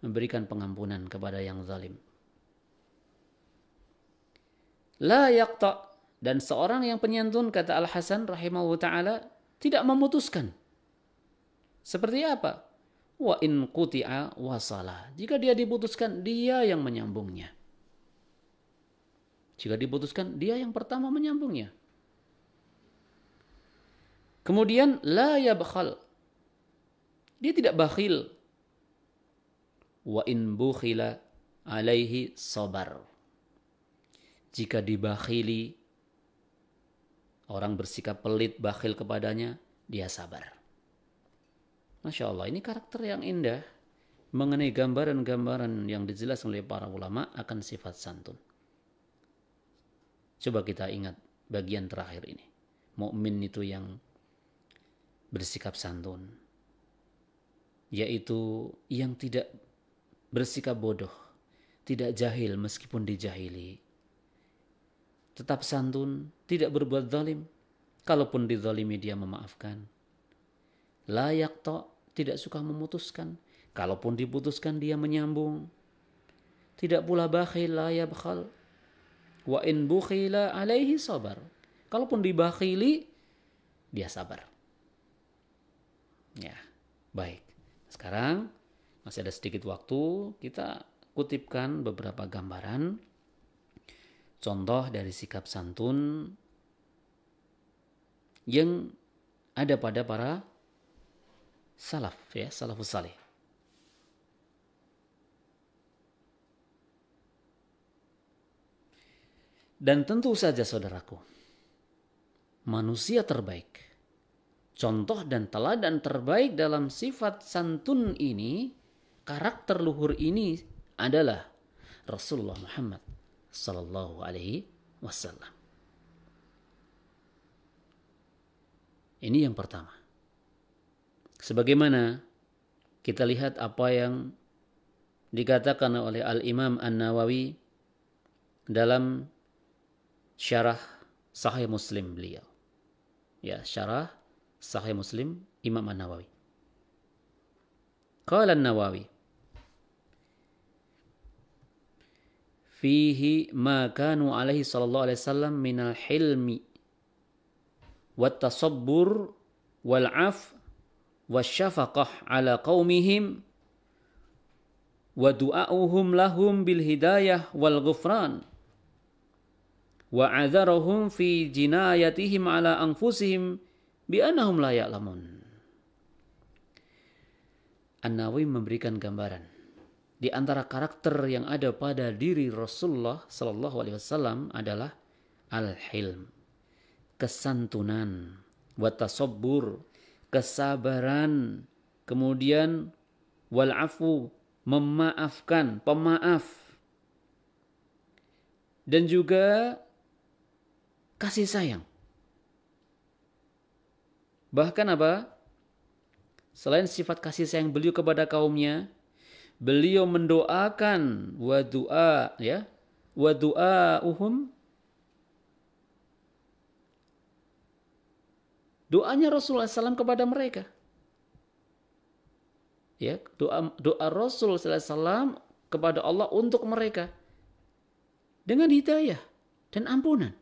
Memberikan pengampunan kepada yang zalim. La yaqta. Dan seorang yang penyantun, kata Al-Hasan rahimahullah ta'ala, tidak memutuskan. Seperti apa? Wa in quti'a wasala. Jika dia diputuskan, dia yang menyambungnya. Jika diputuskan, dia yang pertama menyambungnya. Kemudian la yabkhal. Dia tidak bakhil. wa in bukhila alaihi sabar. Jika dibakhili, orang bersikap pelit, bakhil kepadanya, dia sabar. Masya Allah, ini karakter yang indah mengenai gambaran-gambaran yang dijelaskan oleh para ulama akan sifat santun. Coba kita ingat bagian terakhir ini. Mukmin itu yang bersikap santun, yaitu yang tidak bersikap bodoh, tidak jahil meskipun dijahili, tetap santun, tidak berbuat zalim, kalaupun dizalimi dia memaafkan. La yaqta, tidak suka memutuskan, kalaupun diputuskan dia menyambung. Tidak pula bakhil, la yabkhal. Wa in bukhila alaihi sabar. Kalaupun dibakhili, dia sabar. Ya, baik. Sekarang masih ada sedikit waktu, kita kutipkan beberapa gambaran contoh dari sikap santun yang ada pada para salaf, ya, salafus saleh. Dan tentu saja saudaraku, manusia terbaik, contoh dan teladan terbaik dalam sifat santun ini, karakter luhur ini adalah Rasulullah Muhammad sallallahu alaihi wasallam. Ini yang pertama. Sebagaimana kita lihat apa yang dikatakan oleh Al-Imam An-Nawawi dalam syarah Sahih Muslim beliau. Ya, syarah Sahih Muslim Imam An-Nawawi. Qala An-Nawawi fihi ma kanu alaihi sallallahu alaihi wasallam minal hilmi wat tasabbur wal af wasyafaqah ala qaumihim wa du'auhum lahum bil hidayah wal ghufran wa adzarahum fi jinayatihim ala anfusihim bi annahum la ya'lamun. An-Nawawi memberikan gambaran di antara karakter yang ada pada diri Rasulullah sallallahu alaihi wasallam adalah al-hilm, kesantunan, wa tasabbur, kesabaran, kemudian wal afu, memaafkan, pemaaf, dan juga kasih sayang. Bahkan apa? Selain sifat kasih sayang beliau kepada kaumnya, beliau mendoakan wa du'a, ya, wa du'auhum, doanya Rasulullah SAW kepada mereka. Ya, doa Rasul SAW kepada Allah untuk mereka dengan hidayah dan ampunan.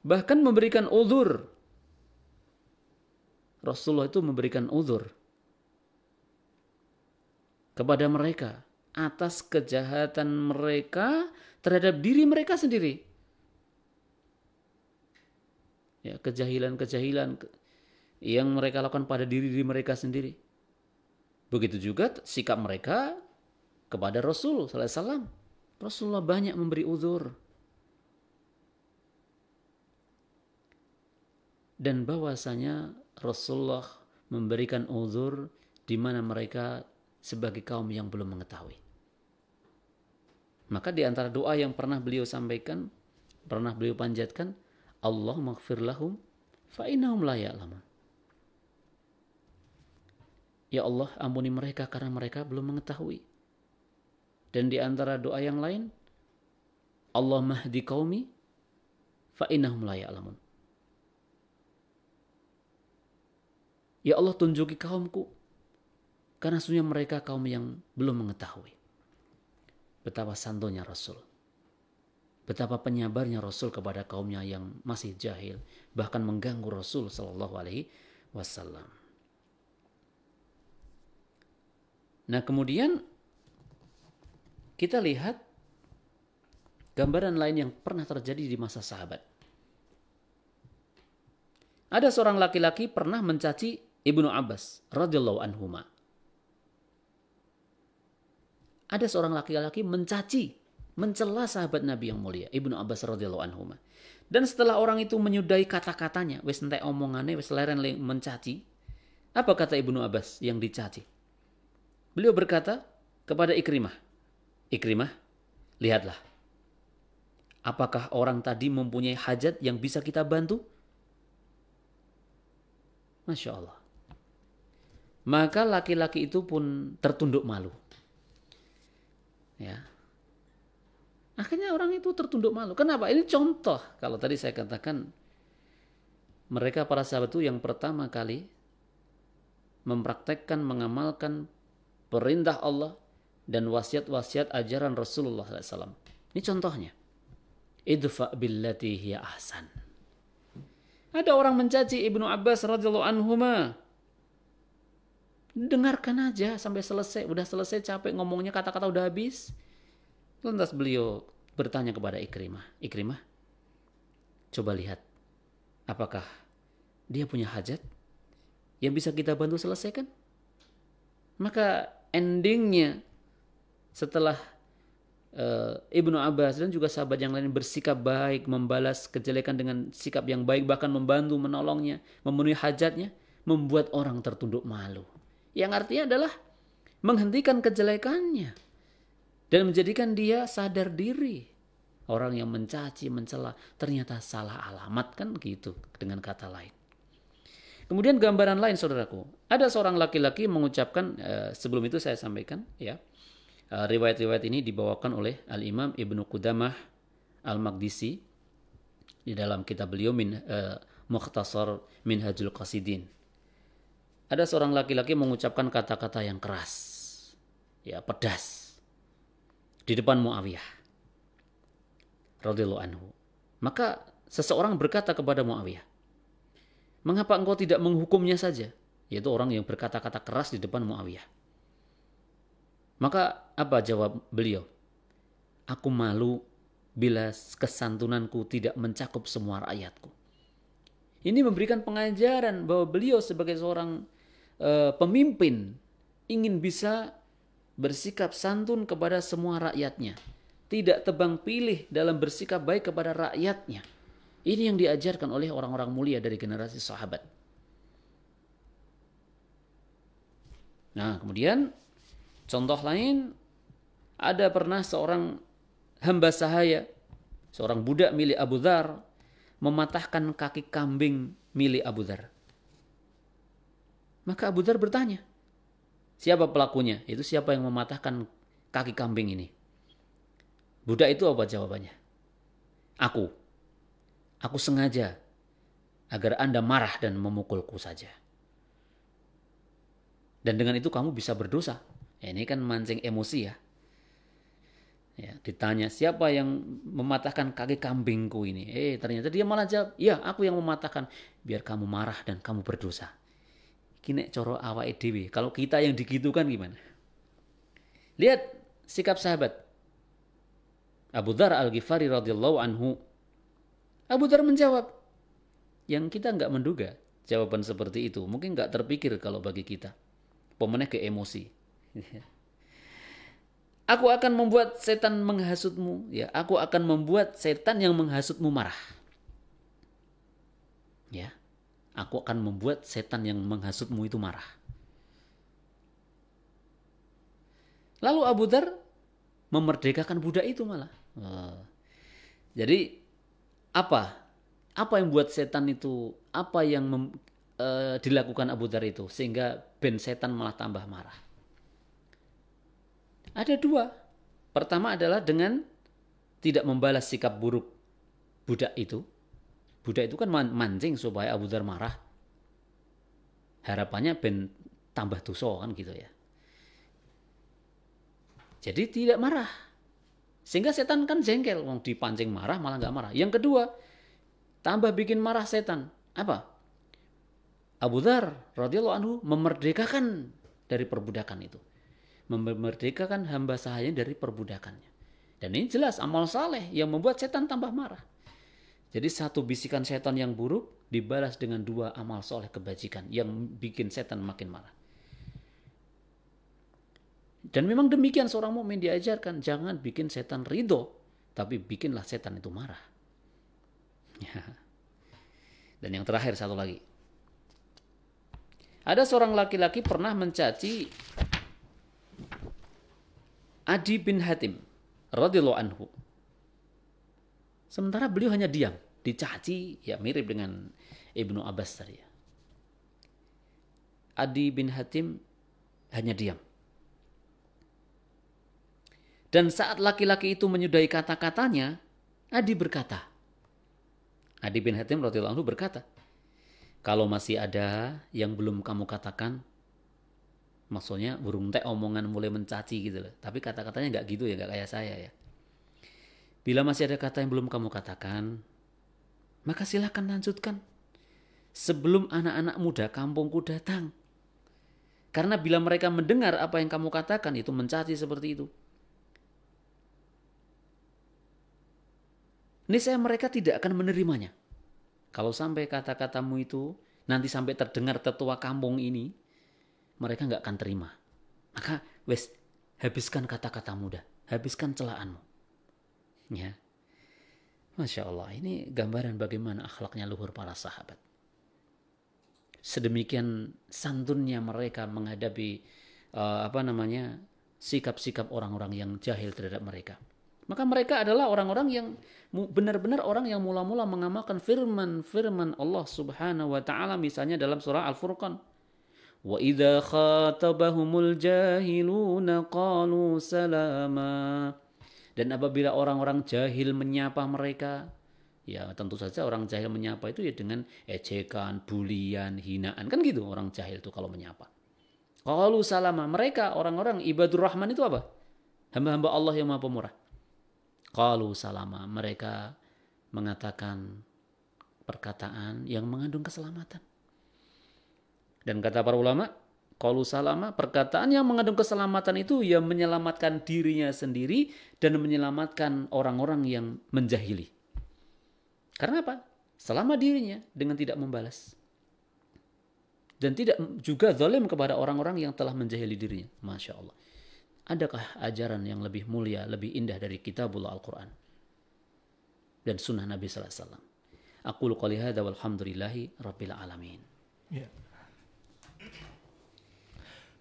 Bahkan memberikan uzur. Rasulullah itu memberikan uzur kepada mereka atas kejahatan mereka terhadap diri mereka sendiri. Ya, kejahilan-kejahilan yang mereka lakukan pada diri mereka sendiri. Begitu juga sikap mereka kepada Rasul sallallahu alaihi wasallam. Rasulullah banyak memberi uzur. Dan bahwasanya Rasulullah memberikan uzur di mana mereka sebagai kaum yang belum mengetahui. Maka di antara doa yang pernah beliau sampaikan, pernah beliau panjatkan, Allahumma ighfir lahum fa innahum la ya'lamun. Ya Allah, ampuni mereka karena mereka belum mengetahui. Dan di antara doa yang lain, Allah mahdi qaumi fa innahum la ya'lamun. Ya Allah, tunjuki kaumku karena sesungguhnya mereka kaum yang belum mengetahui. Betapa santunnya Rasul. Betapa penyabarnya Rasul kepada kaumnya yang masih jahil, bahkan mengganggu Rasul sallallahu alaihi wasallam. Nah, kemudian kita lihat gambaran lain yang pernah terjadi di masa sahabat. Ada seorang laki-laki pernah mencaci Ibnu Abbas radhiyallahu anhuma. ada seorang laki-laki mencaci, mencela sahabat Nabi yang mulia, Ibnu Abbas radhiyallahu anhu. Dan setelah orang itu menyudahi kata-katanya, wis entek omongane, wis leren mencaci, apa kata Ibnu Abbas yang dicaci? Beliau berkata kepada Ikrimah, Ikrimah, lihatlah, apakah orang tadi mempunyai hajat yang bisa kita bantu? Masya Allah. Maka laki-laki itu pun tertunduk malu. Ya. Akhirnya orang itu tertunduk malu. Kenapa? Ini contoh. Kalau tadi saya katakan, mereka para sahabat itu yang pertama kali mempraktekkan, mengamalkan perintah Allah dan wasiat-wasiat ajaran Rasulullah SAW. Ini contohnya. Idfa billati hiya ahsan. Ada orang mencaci Ibnu Abbas radhiyallahu anhuma. Dengarkan aja sampai selesai. Udah selesai, capek ngomongnya, kata-kata udah habis. Lantas beliau bertanya kepada Ikrimah, Ikrimah, coba lihat, apakah dia punya hajat yang bisa kita bantu selesaikan? Maka endingnya setelah Ibnu Abbas dan juga sahabat yang lain bersikap baik, membalas kejelekan dengan sikap yang baik, bahkan membantu, menolongnya, memenuhi hajatnya, membuat orang tertunduk malu. Yang artinya adalah menghentikan kejelekannya dan menjadikan dia sadar diri. Orang yang mencaci, mencela ternyata salah alamat, kan gitu dengan kata lain. Kemudian gambaran lain saudaraku, ada seorang laki-laki mengucapkan, sebelum itu saya sampaikan ya, riwayat-riwayat ini dibawakan oleh Al-Imam Ibnu Qudamah Al-Maqdisi di dalam kitab beliau Mukhtasar Minhajul Qasidin. Ada seorang laki-laki mengucapkan kata-kata yang keras, ya pedas, di depan Muawiyah radhiyallahu anhu. Maka seseorang berkata kepada Muawiyah, mengapa engkau tidak menghukumnya saja? Yaitu orang yang berkata-kata keras di depan Muawiyah. Maka apa jawab beliau? Aku malu bila kesantunanku tidak mencakup semua rakyatku. Ini memberikan pengajaran bahwa beliau sebagai seorang pemimpin ingin bisa bersikap santun kepada semua rakyatnya. Tidak tebang pilih dalam bersikap baik kepada rakyatnya. Ini yang diajarkan oleh orang-orang mulia dari generasi sahabat. Nah, kemudian contoh lain, ada pernah seorang hamba sahaya, seorang budak milik Abu Dzar, mematahkan kaki kambing milik Abu Dzar. Maka Abu Dzar bertanya, siapa pelakunya? Itu siapa yang mematahkan kaki kambing ini? Budak itu apa jawabannya? Aku. Aku sengaja agar Anda marah dan memukulku saja. Dan dengan itu kamu bisa berdosa. Ya, ini kan mancing emosi ya. Ya, ditanya siapa yang mematahkan kaki kambingku ini? Ternyata dia malah jawab, ya aku yang mematahkan. Biar kamu marah dan kamu berdosa. Kini coro awake dhewe. Kalau kita yang digitukan gimana? Lihat sikap sahabat Abu Dzar Al-Ghifari radhiyallahu anhu. Abu Dzar menjawab yang kita nggak menduga jawaban seperti itu. Mungkin nggak terpikir kalau bagi kita. Pemenang ke emosi. Aku akan membuat setan menghasutmu. Ya, aku akan membuat setan yang menghasutmu marah. Ya. Aku akan membuat setan yang menghasutmu itu marah. Lalu Abu Dzar memerdekakan budak itu malah. Jadi apa yang buat setan itu, apa yang dilakukan Abu Dzar itu sehingga ben setan malah tambah marah? Ada dua. Pertama adalah dengan tidak membalas sikap buruk budak itu. Budak itu kan mancing supaya Abu Dzar marah. Harapannya ben tambah dosa kan gitu ya. Jadi tidak marah. Sehingga setan kan jengkel. Wong dipancing marah malah nggak marah. Yang kedua, tambah bikin marah setan. Apa? Abu Dzar radhiyallahu anhu memerdekakan dari perbudakan itu. Memerdekakan hamba sahayanya dari perbudakannya. Dan ini jelas amal saleh yang membuat setan tambah marah. Jadi satu bisikan setan yang buruk dibalas dengan dua amal soleh kebajikan yang bikin setan makin marah. Dan memang demikian seorang mukmin diajarkan, jangan bikin setan ridho, tapi bikinlah setan itu marah. Ya. Dan yang terakhir satu lagi. Ada seorang laki-laki pernah mencaci Adi bin Hatim radhiyallahu anhu. Sementara beliau hanya diam, dicaci, ya mirip dengan Ibnu Abbas tadi. Adi bin Hatim hanya diam. Dan saat laki-laki itu menyudahi kata-katanya, Adi berkata, Adi bin Hatim radhiyallahu anhu berkata, kalau masih ada yang belum kamu katakan, maksudnya burung teh omongan mulai mencaci gitu loh. Tapi kata-katanya nggak gitu ya, nggak kayak saya ya. Bila masih ada kata yang belum kamu katakan, maka silahkan lanjutkan. Sebelum anak-anak muda kampungku datang. Karena bila mereka mendengar apa yang kamu katakan, itu mencaci seperti itu. Niscaya mereka tidak akan menerimanya. Kalau sampai kata-katamu itu nanti sampai terdengar tetua kampung ini, mereka nggak akan terima. Maka wes habiskan kata-katamu dah, habiskan celaanmu. Ya, Masya Allah, ini gambaran bagaimana akhlaknya luhur para sahabat. Sedemikian santunnya mereka menghadapi sikap-sikap orang-orang yang jahil terhadap mereka. Maka mereka adalah orang-orang yang benar-benar orang yang mula-mula mengamalkan firman Allah Subhanahu wa taala, misalnya dalam surah Al-Furqan. Wa idza khatabahumul jahiluna qalu salama. Dan apabila orang-orang jahil menyapa mereka, ya tentu saja orang jahil menyapa itu ya dengan ejekan, bulian, hinaan, kan gitu orang jahil itu kalau menyapa. Qalu salama, mereka orang-orang ibadur rahman itu apa? Hamba-hamba Allah yang Maha Pemurah. Qalu salama, mereka mengatakan perkataan yang mengandung keselamatan. Dan kata para ulama, qalu salama, perkataan yang mengandung keselamatan itu ya menyelamatkan dirinya sendiri dan menyelamatkan orang-orang yang menjahili. Karena apa? Selama dirinya dengan tidak membalas. Dan tidak juga zalim kepada orang-orang yang telah menjahili dirinya. Masya Allah. Adakah ajaran yang lebih mulia, lebih indah dari kitabullah Al-Quran dan sunnah Nabi sallallahu alaihi wasallam? Aqulu qouli hadza walhamdulillahi rabbil alamin. Ya.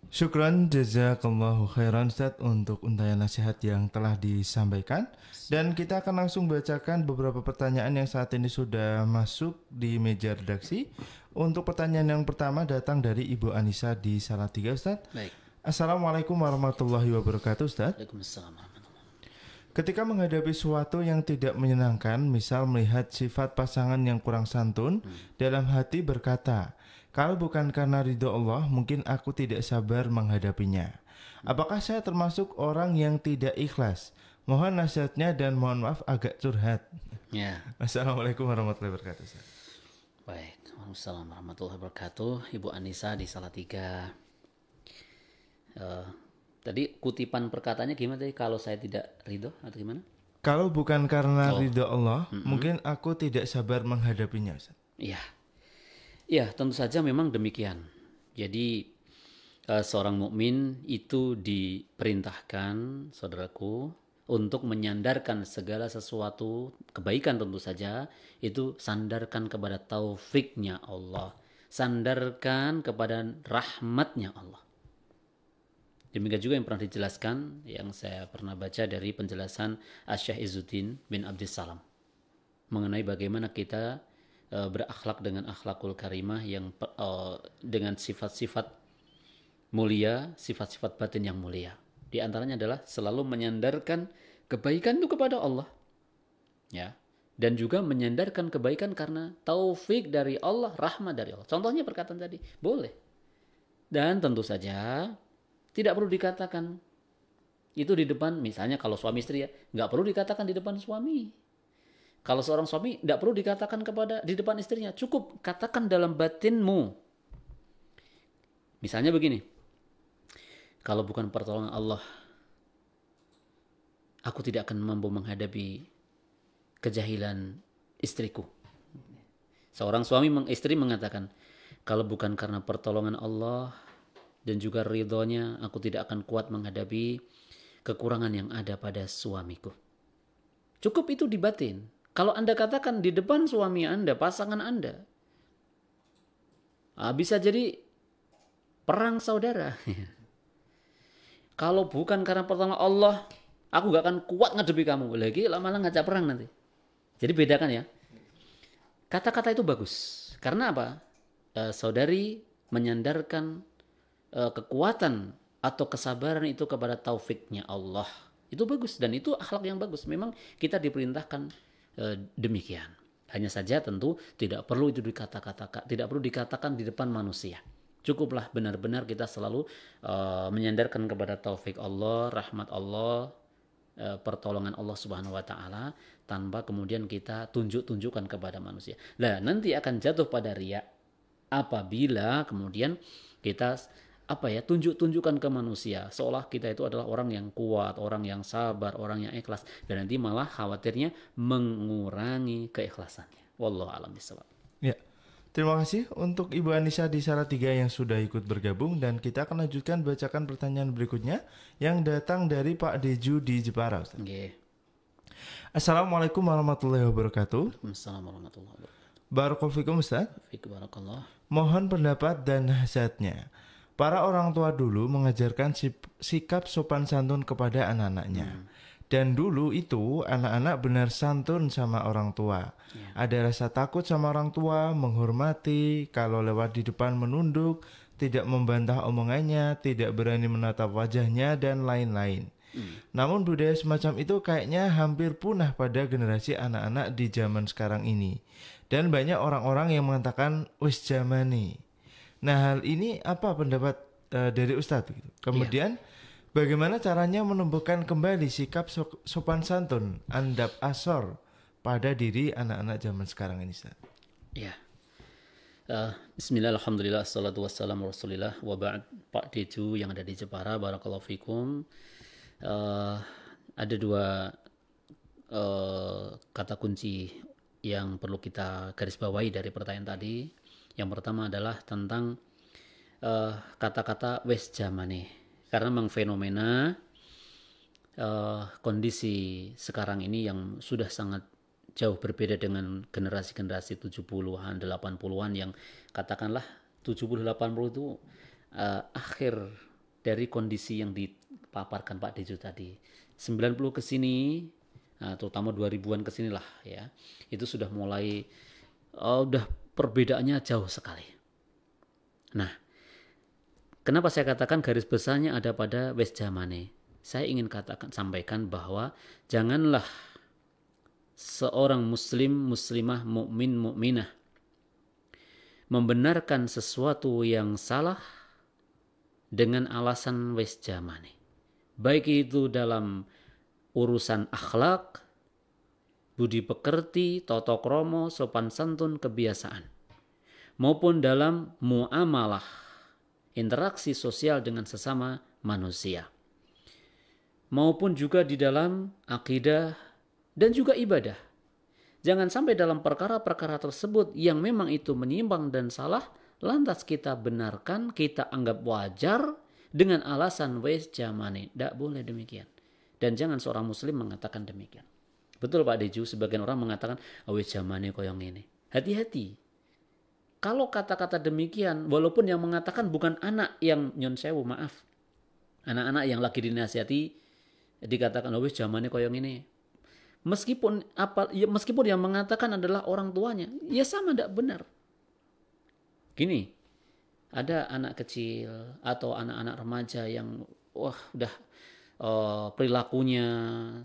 Syukran jazakallahu khairan Ustaz untuk untayan nasihat yang telah disampaikan. Dan kita akan langsung bacakan beberapa pertanyaan yang saat ini sudah masuk di meja redaksi. Untuk pertanyaan yang pertama datang dari Ibu Anissa di Salatiga Ustaz. Baik. Assalamualaikum warahmatullahi wabarakatuh Ustaz. Waalaikumsalam warahmatullahi. Ketika menghadapi sesuatu yang tidak menyenangkan, misal melihat sifat pasangan yang kurang santun, dalam hati berkata, kalau bukan karena ridho Allah, mungkin aku tidak sabar menghadapinya. Apakah saya termasuk orang yang tidak ikhlas? Mohon nasihatnya dan mohon maaf agak curhat. Ya. Assalamualaikum warahmatullahi wabarakatuh Ustaz. Baik. Waalaikumsalam warahmatullahi wabarakatuh. Ibu Anissa di Salatiga. Tadi kutipan perkataannya gimana tadi? Kalau saya tidak ridho atau gimana? Kalau bukan karena ridho Allah, mungkin aku tidak sabar menghadapinya Ustaz. Iya. Ya, tentu saja memang demikian. Jadi seorang mukmin itu diperintahkan, saudaraku, untuk menyandarkan segala sesuatu kebaikan tentu saja itu sandarkan kepada taufiknya Allah, sandarkan kepada rahmatnya Allah. Demikian juga yang pernah dijelaskan, yang saya pernah baca dari penjelasan Asy-Syaikh Izzuddin bin Abdissalam mengenai bagaimana kita berakhlak dengan akhlakul karimah yang dengan sifat-sifat mulia, sifat-sifat batin yang mulia. Di antaranya adalah selalu menyandarkan kebaikan itu kepada Allah. Ya. Dan juga menyandarkan kebaikan karena taufik dari Allah, rahmat dari Allah. Contohnya perkataan tadi, boleh. Dan tentu saja tidak perlu dikatakan itu di depan, misalnya kalau suami istri ya, nggak perlu dikatakan di depan suami. Kalau seorang suami tidak perlu dikatakan di depan istrinya, cukup katakan dalam batinmu. Misalnya begini, kalau bukan pertolongan Allah, aku tidak akan mampu menghadapi kejahilan istriku. Seorang istri mengatakan, kalau bukan karena pertolongan Allah dan juga ridhonya, aku tidak akan kuat menghadapi kekurangan yang ada pada suamiku. Cukup itu di batin. Kalau Anda katakan di depan suami Anda, pasangan Anda, bisa jadi perang saudara. Kalau bukan karena pertama Allah, aku gak akan kuat ngadepi kamu. Lagi malah ngajak perang nanti. Jadi bedakan ya. Kata-kata itu bagus. Karena apa? Saudari menyandarkan kekuatan atau kesabaran itu kepada taufiknya Allah. Itu bagus dan itu akhlak yang bagus. Memang kita diperintahkan demikian. Hanya saja tentu tidak perlu itu tidak perlu dikatakan di depan manusia. Cukuplah benar-benar kita selalu menyandarkan kepada taufik Allah, rahmat Allah, pertolongan Allah Subhanahu wa taala tanpa kemudian kita tunjukkan kepada manusia. Nah, nanti akan jatuh pada riya apabila kemudian kita tunjukkan ke manusia seolah kita itu adalah orang yang kuat, orang yang sabar, orang yang ikhlas, dan nanti malah khawatirnya mengurangi keikhlasannya. Wallahu a'lam bishawab. Ya. Terima kasih untuk Ibu Anissa di Salatiga yang sudah ikut bergabung, dan kita akan lanjutkan bacakan pertanyaan berikutnya yang datang dari Pak Deju di Jepara. Okay. Assalamualaikum warahmatullahi wabarakatuh. Assalamualaikum warahmatullahi wabarakatuh. Barakallahu fikum Ustaz. Barakallah. Mohon pendapat dan nasihatnya. Para orang tua dulu mengajarkan sikap sopan santun kepada anak-anaknya. Dan dulu itu anak-anak benar santun sama orang tua. Ada rasa takut sama orang tua, menghormati, kalau lewat di depan menunduk, tidak membantah omongannya, tidak berani menatap wajahnya, dan lain-lain. Namun budaya semacam itu kayaknya hampir punah pada generasi anak-anak di zaman sekarang ini. Dan banyak orang-orang yang mengatakan wis zamani. Nah, hal ini apa pendapat dari Ustadz? Kemudian bagaimana caranya menumbuhkan kembali sikap sopan santun, andab asor pada diri anak-anak zaman sekarang ini, Ustadz? Ya. Bismillah, alhamdulillah, assalatu wassalamu rasulillah, wa ba'd. Pak Deju yang ada di Jepara, barakallahu fikum. Ada dua kata kunci yang perlu kita garis bawahi dari pertanyaan tadi. Yang pertama adalah tentang kata-kata wes zamane. Karena memang fenomena kondisi sekarang ini yang sudah sangat jauh berbeda dengan generasi-generasi 70-an, 80-an yang katakanlah 70-80 itu akhir dari kondisi yang dipaparkan Pak Dejo tadi. 90 ke sini, terutama 2000-an ke sinilah ya. Itu sudah mulai udah perbedaannya jauh sekali. Nah, kenapa saya katakan garis besarnya ada pada wes zamane? Saya ingin sampaikan bahwa janganlah seorang muslim, muslimah, mukmin, mukminah membenarkan sesuatu yang salah dengan alasan wes zamane. Baik itu dalam urusan akhlak, budi pekerti, tata krama, sopan santun, kebiasaan, maupun dalam muamalah, interaksi sosial dengan sesama manusia, maupun juga di dalam akidah dan juga ibadah. Jangan sampai dalam perkara-perkara tersebut yang memang itu menyimpang dan salah, lantas kita benarkan, kita anggap wajar dengan alasan wes zamane. Tidak boleh demikian. Dan jangan seorang muslim mengatakan demikian. Betul Pak Deju, sebagian orang mengatakan wes zamane koyong ini. Hati-hati. Kalau kata-kata demikian, walaupun yang mengatakan bukan anak yang nyon sewu, maaf, anak-anak yang lagi dinasihati dikatakan wes zamane koyong ini. Meskipun yang mengatakan adalah orang tuanya, ya sama tidak benar. Gini, ada anak kecil atau anak-anak remaja yang udah perilakunya,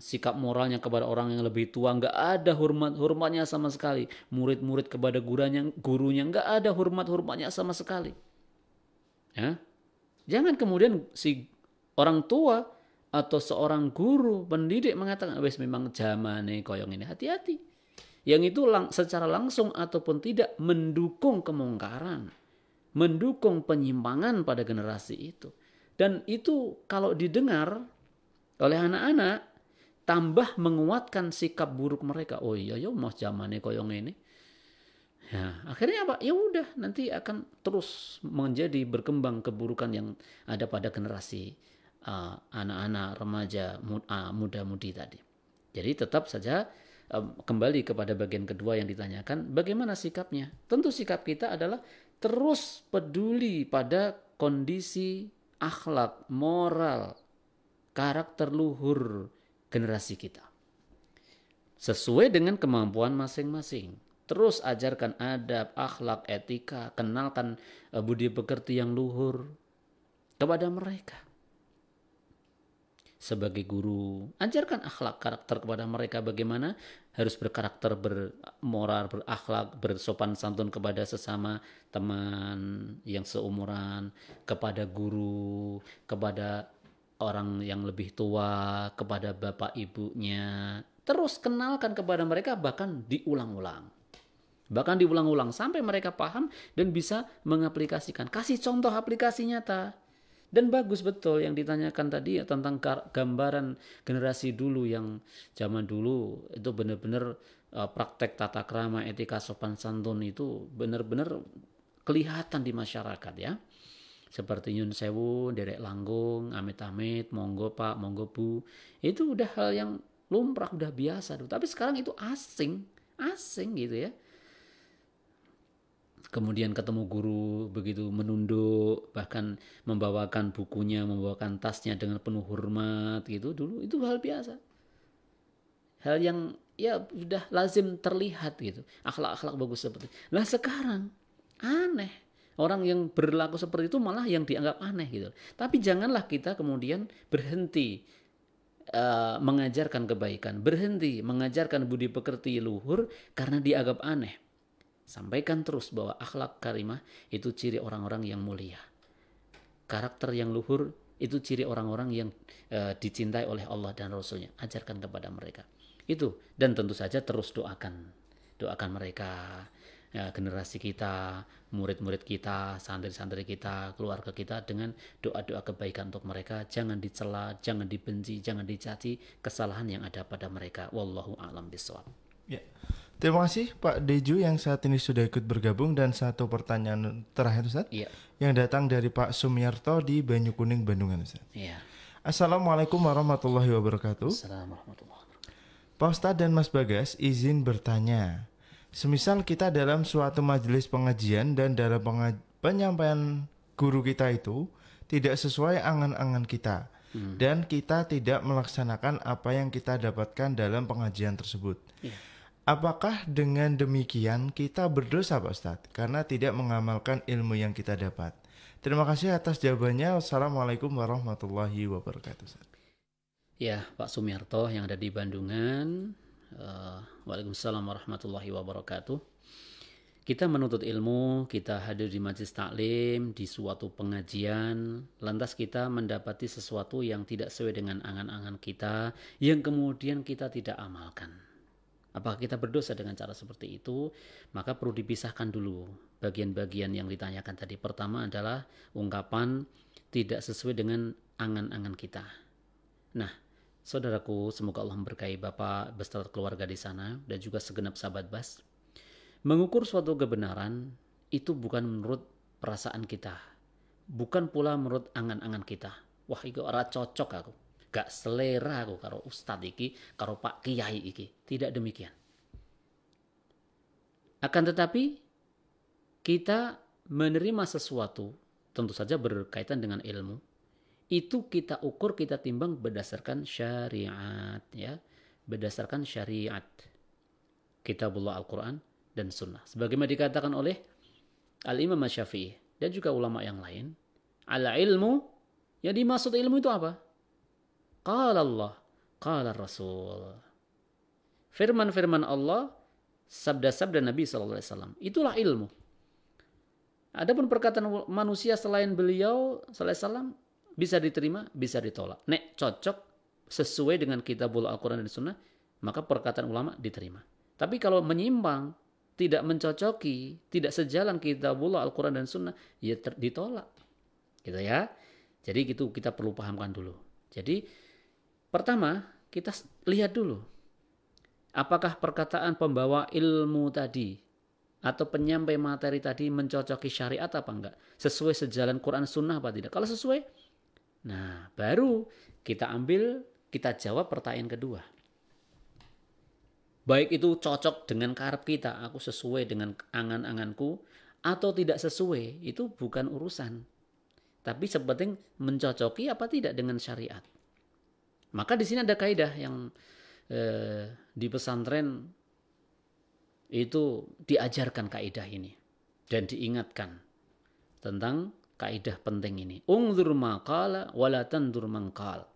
sikap moralnya kepada orang yang lebih tua nggak ada hormatnya sama sekali. Murid-murid kepada gurunya nggak ada hormatnya sama sekali. Ya, jangan kemudian si orang tua atau seorang guru pendidik mengatakan wes memang zamane koyong ini. Hati-hati. Yang itu secara langsung ataupun tidak mendukung kemungkaran, mendukung penyimpangan pada generasi itu. Dan itu kalau didengar oleh anak-anak, tambah menguatkan sikap buruk mereka. Oh iya, mau zamane koyong ini. Ya, akhirnya apa? Ya udah, nanti akan terus menjadi berkembang keburukan yang ada pada generasi anak-anak, remaja, muda-mudi tadi. Jadi tetap saja kembali kepada bagian kedua yang ditanyakan, bagaimana sikapnya? Tentu sikap kita adalah terus peduli pada kondisi akhlak, moral, karakter luhur generasi kita. Sesuai dengan kemampuan masing-masing. Terus ajarkan adab, akhlak, etika, kenalkan budi pekerti yang luhur kepada mereka. Sebagai guru, ajarkan akhlak, karakter kepada mereka, bagaimana harus berkarakter, bermoral, berakhlak, bersopan santun kepada sesama teman yang seumuran, kepada guru, kepada orang yang lebih tua, kepada bapak ibunya. Terus kenalkan kepada mereka, bahkan diulang-ulang. Bahkan diulang-ulang sampai mereka paham dan bisa mengaplikasikan. Kasih contoh aplikasi nyata. Dan bagus betul yang ditanyakan tadi ya, tentang gambaran generasi dulu yang zaman dulu itu benar-benar praktek tata krama, etika, sopan santun itu benar-benar kelihatan di masyarakat ya. Seperti Nyun Sewu, Derek Langgung, amit-amit, monggo Pak, monggo Bu. Itu udah hal yang lumrah, udah biasa. Tapi sekarang itu asing gitu ya. Kemudian ketemu guru begitu menunduk, bahkan membawakan bukunya, membawakan tasnya dengan penuh hormat gitu. Dulu itu hal biasa. Hal yang ya sudah lazim terlihat gitu. Akhlak-akhlak bagus seperti itu. Lah sekarang aneh. Orang yang berlaku seperti itu malah yang dianggap aneh gitu. Tapi janganlah kita kemudian berhenti mengajarkan kebaikan, berhenti mengajarkan budi pekerti luhur karena dianggap aneh. Sampaikan terus bahwa akhlak karimah itu ciri orang-orang yang mulia. Karakter yang luhur itu ciri orang-orang yang dicintai oleh Allah dan Rasulnya. Ajarkan kepada mereka. Itu. Dan tentu saja terus doakan mereka. Ya, generasi kita, murid-murid kita, santri-santri kita, keluarga kita dengan doa-doa kebaikan untuk mereka. Jangan dicela, jangan dibenci, jangan dicaci kesalahan yang ada pada mereka. Wallahu a'lam bishawab. Ya. Terima kasih Pak Deju yang saat ini sudah ikut bergabung, dan satu pertanyaan terakhir Ustaz yang datang dari Pak Sumiarto di Banyukuning, Bandungan Ustaz. Assalamualaikum warahmatullahi wabarakatuh. Pak Ustaz dan Mas Bagas, izin bertanya. Semisal kita dalam suatu majelis pengajian dan dalam penyampaian guru kita itu tidak sesuai angan-angan kita dan kita tidak melaksanakan apa yang kita dapatkan dalam pengajian tersebut. Apakah dengan demikian kita berdosa Pak Ustadz karena tidak mengamalkan ilmu yang kita dapat? Terima kasih atas jawabannya. Wassalamualaikum warahmatullahi wabarakatuh. Ya, Pak Sumiarto yang ada di Bandungan. Waalaikumsalam warahmatullahi wabarakatuh. Kita menuntut ilmu, kita hadir di majelis taklim, di suatu pengajian, lantas kita mendapati sesuatu yang tidak sesuai dengan angan-angan kita, yang kemudian kita tidak amalkan. Apakah kita berdosa dengan cara seperti itu? Maka perlu dipisahkan dulu bagian-bagian yang ditanyakan tadi. Pertama adalah ungkapan tidak sesuai dengan angan-angan kita. Nah, saudaraku, semoga Allah memberkahi Bapak beserta keluarga di sana dan juga segenap sahabat Bas. Mengukur suatu kebenaran itu bukan menurut perasaan kita, bukan pula menurut angan-angan kita. Wah, itu ora cocok aku. Gak selera aku karo ustadz iki, karo pak kiai iki. Tidak demikian. Akan tetapi kita menerima sesuatu, tentu saja berkaitan dengan ilmu, itu kita ukur, kita timbang berdasarkan syariat, ya, berdasarkan syariat. Kitabullah Al-Quran dan Sunnah. Sebagaimana dikatakan oleh Al-Imam Syafi'i dan juga ulama yang lain, al-ilmu, yang dimaksud ilmu itu apa? Qala Allah, qala Rasul. Firman-firman Allah, sabda-sabda Nabi SAW. Itulah ilmu. Adapun perkataan manusia selain beliau SAW bisa diterima, bisa ditolak. Nek cocok sesuai dengan kitabullah Al-Quran dan Sunnah, maka perkataan ulama diterima. Tapi kalau menyimpang, tidak mencocoki, tidak sejalan kitabullah Al-Quran dan Sunnah, ya ditolak. Gitu ya. Jadi gitu kita perlu pahamkan dulu. Jadi pertama, kita lihat dulu. Apakah perkataan pembawa ilmu tadi, atau penyampai materi tadi mencocoki syariat apa enggak? Sesuai sejalan Quran Sunnah apa tidak? Kalau sesuai, nah baru kita ambil, kita jawab pertanyaan kedua. Baik itu cocok dengan karep kita, aku sesuai dengan angan-anganku, atau tidak sesuai, itu bukan urusan. Tapi sepenting mencocoki apa tidak dengan syariat. Maka di sini ada kaidah yang di pesantren itu diajarkan kaidah ini dan diingatkan tentang kaidah penting ini. Ungzur maqala wala tandur mangqal.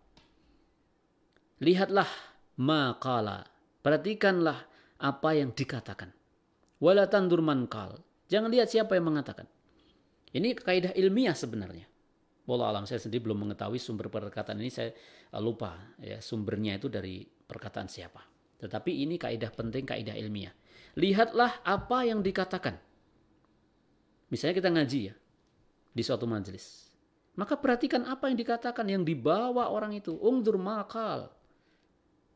Lihatlah maqala, perhatikanlah apa yang dikatakan. Wala tandur mangqal. Jangan lihat siapa yang mengatakan. Ini kaidah ilmiah sebenarnya. Wallahu alam, saya sendiri belum mengetahui sumber perkataan ini, saya lupa ya sumbernya itu dari perkataan siapa. Tetapi ini kaidah penting, kaidah ilmiah. Lihatlah apa yang dikatakan. Misalnya kita ngaji ya di suatu majelis. Maka perhatikan apa yang dikatakan, yang dibawa orang itu. Ungdur maqal.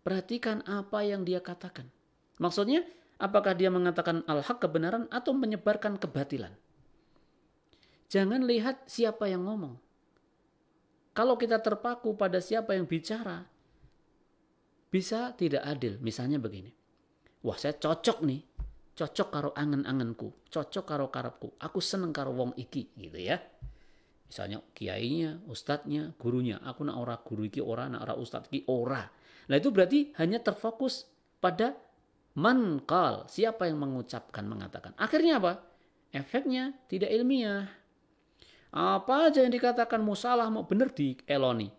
Perhatikan apa yang dia katakan. Maksudnya apakah dia mengatakan al-haq, kebenaran, atau menyebarkan kebatilan. Jangan lihat siapa yang ngomong. Kalau kita terpaku pada siapa yang bicara, bisa tidak adil. Misalnya begini. Wah, saya cocok nih. Cocok karo angen-angenku. Cocok karo karepku. Aku seneng karo wong iki. Gitu ya. Misalnya kiainya, ustadznya, gurunya. Aku nak ora guru iki ora, nak ora ustadz iki ora. Nah itu berarti hanya terfokus pada mankal. Siapa yang mengucapkan, mengatakan. Akhirnya apa? Efeknya tidak ilmiah. Apa aja yang dikatakan mau salah, mau benar dieloni.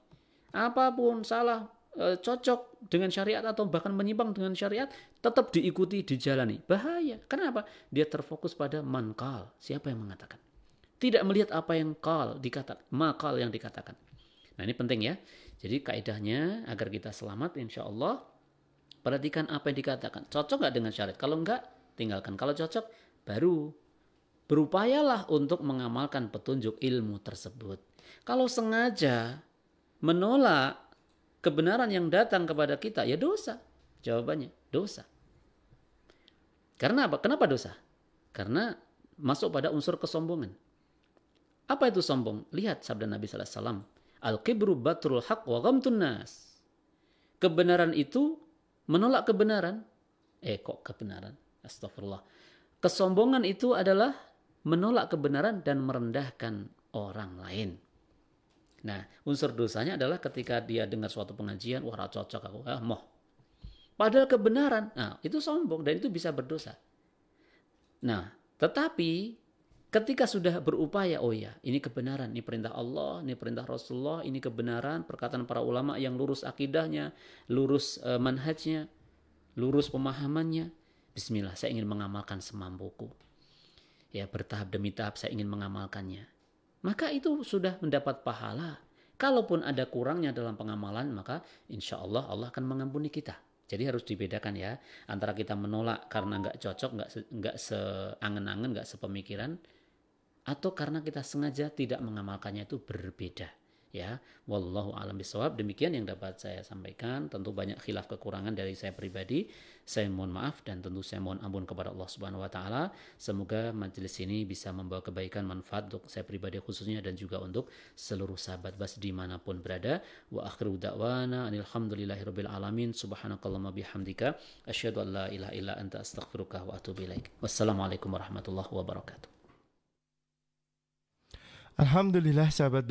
Apapun salah, cocok dengan syariat atau bahkan menyimpang dengan syariat, tetap diikuti, dijalani. Bahaya. Kenapa? Dia terfokus pada mankal. Siapa yang mengatakan? Tidak melihat apa yang makal yang dikatakan. Nah ini penting ya. Jadi kaidahnya agar kita selamat insya Allah, perhatikan apa yang dikatakan. Cocok nggak dengan syariat? Kalau enggak, tinggalkan. Kalau cocok, baru berupayalah untuk mengamalkan petunjuk ilmu tersebut. Kalau sengaja menolak kebenaran yang datang kepada kita, ya dosa. Jawabannya, dosa. Karena apa? Kenapa dosa? Karena masuk pada unsur kesombongan. Apa itu sombong? Lihat sabda Nabi sallallahu alaihi wasallam, al-kibru batrul haq wa ghamtun nas. Kebenaran itu menolak kebenaran. Kok kebenaran? Astagfirullah. Kesombongan itu adalah menolak kebenaran dan merendahkan orang lain. Nah, unsur dosanya adalah ketika dia dengar suatu pengajian, wah cocok aku, moh. Padahal kebenaran, nah itu sombong dan itu bisa berdosa. Nah, tetapi ketika sudah berupaya, oh ya, ini kebenaran, ini perintah Allah, ini perintah Rasulullah, ini kebenaran, perkataan para ulama yang lurus akidahnya, lurus manhajnya, lurus pemahamannya. Bismillah, saya ingin mengamalkan semampuku. Ya, bertahap demi tahap saya ingin mengamalkannya. Maka itu sudah mendapat pahala. Kalaupun ada kurangnya dalam pengamalan, maka insya Allah Allah akan mengampuni kita. Jadi harus dibedakan ya, antara kita menolak karena nggak cocok, nggak seangen-angen, nggak sepemikiran, atau karena kita sengaja tidak mengamalkannya, itu berbeda. Ya, wallahu a'lam bishawab. Demikian yang dapat saya sampaikan. Tentu banyak khilaf kekurangan dari saya pribadi. Saya mohon maaf dan tentu saya mohon ampun kepada Allah Subhanahu wa taala. Semoga majelis ini bisa membawa kebaikan, manfaat untuk saya pribadi khususnya dan juga untuk seluruh sahabat Bas dimanapun berada. Wa akhiru da'wana alhamdulillahirabbil alamin. Subhanakallahumma bihamdika asyhadu an la ilaha illa anta astaghfiruka wa atubu ilaik. Wassalamualaikum warahmatullahi wabarakatuh. Alhamdulillah sahabat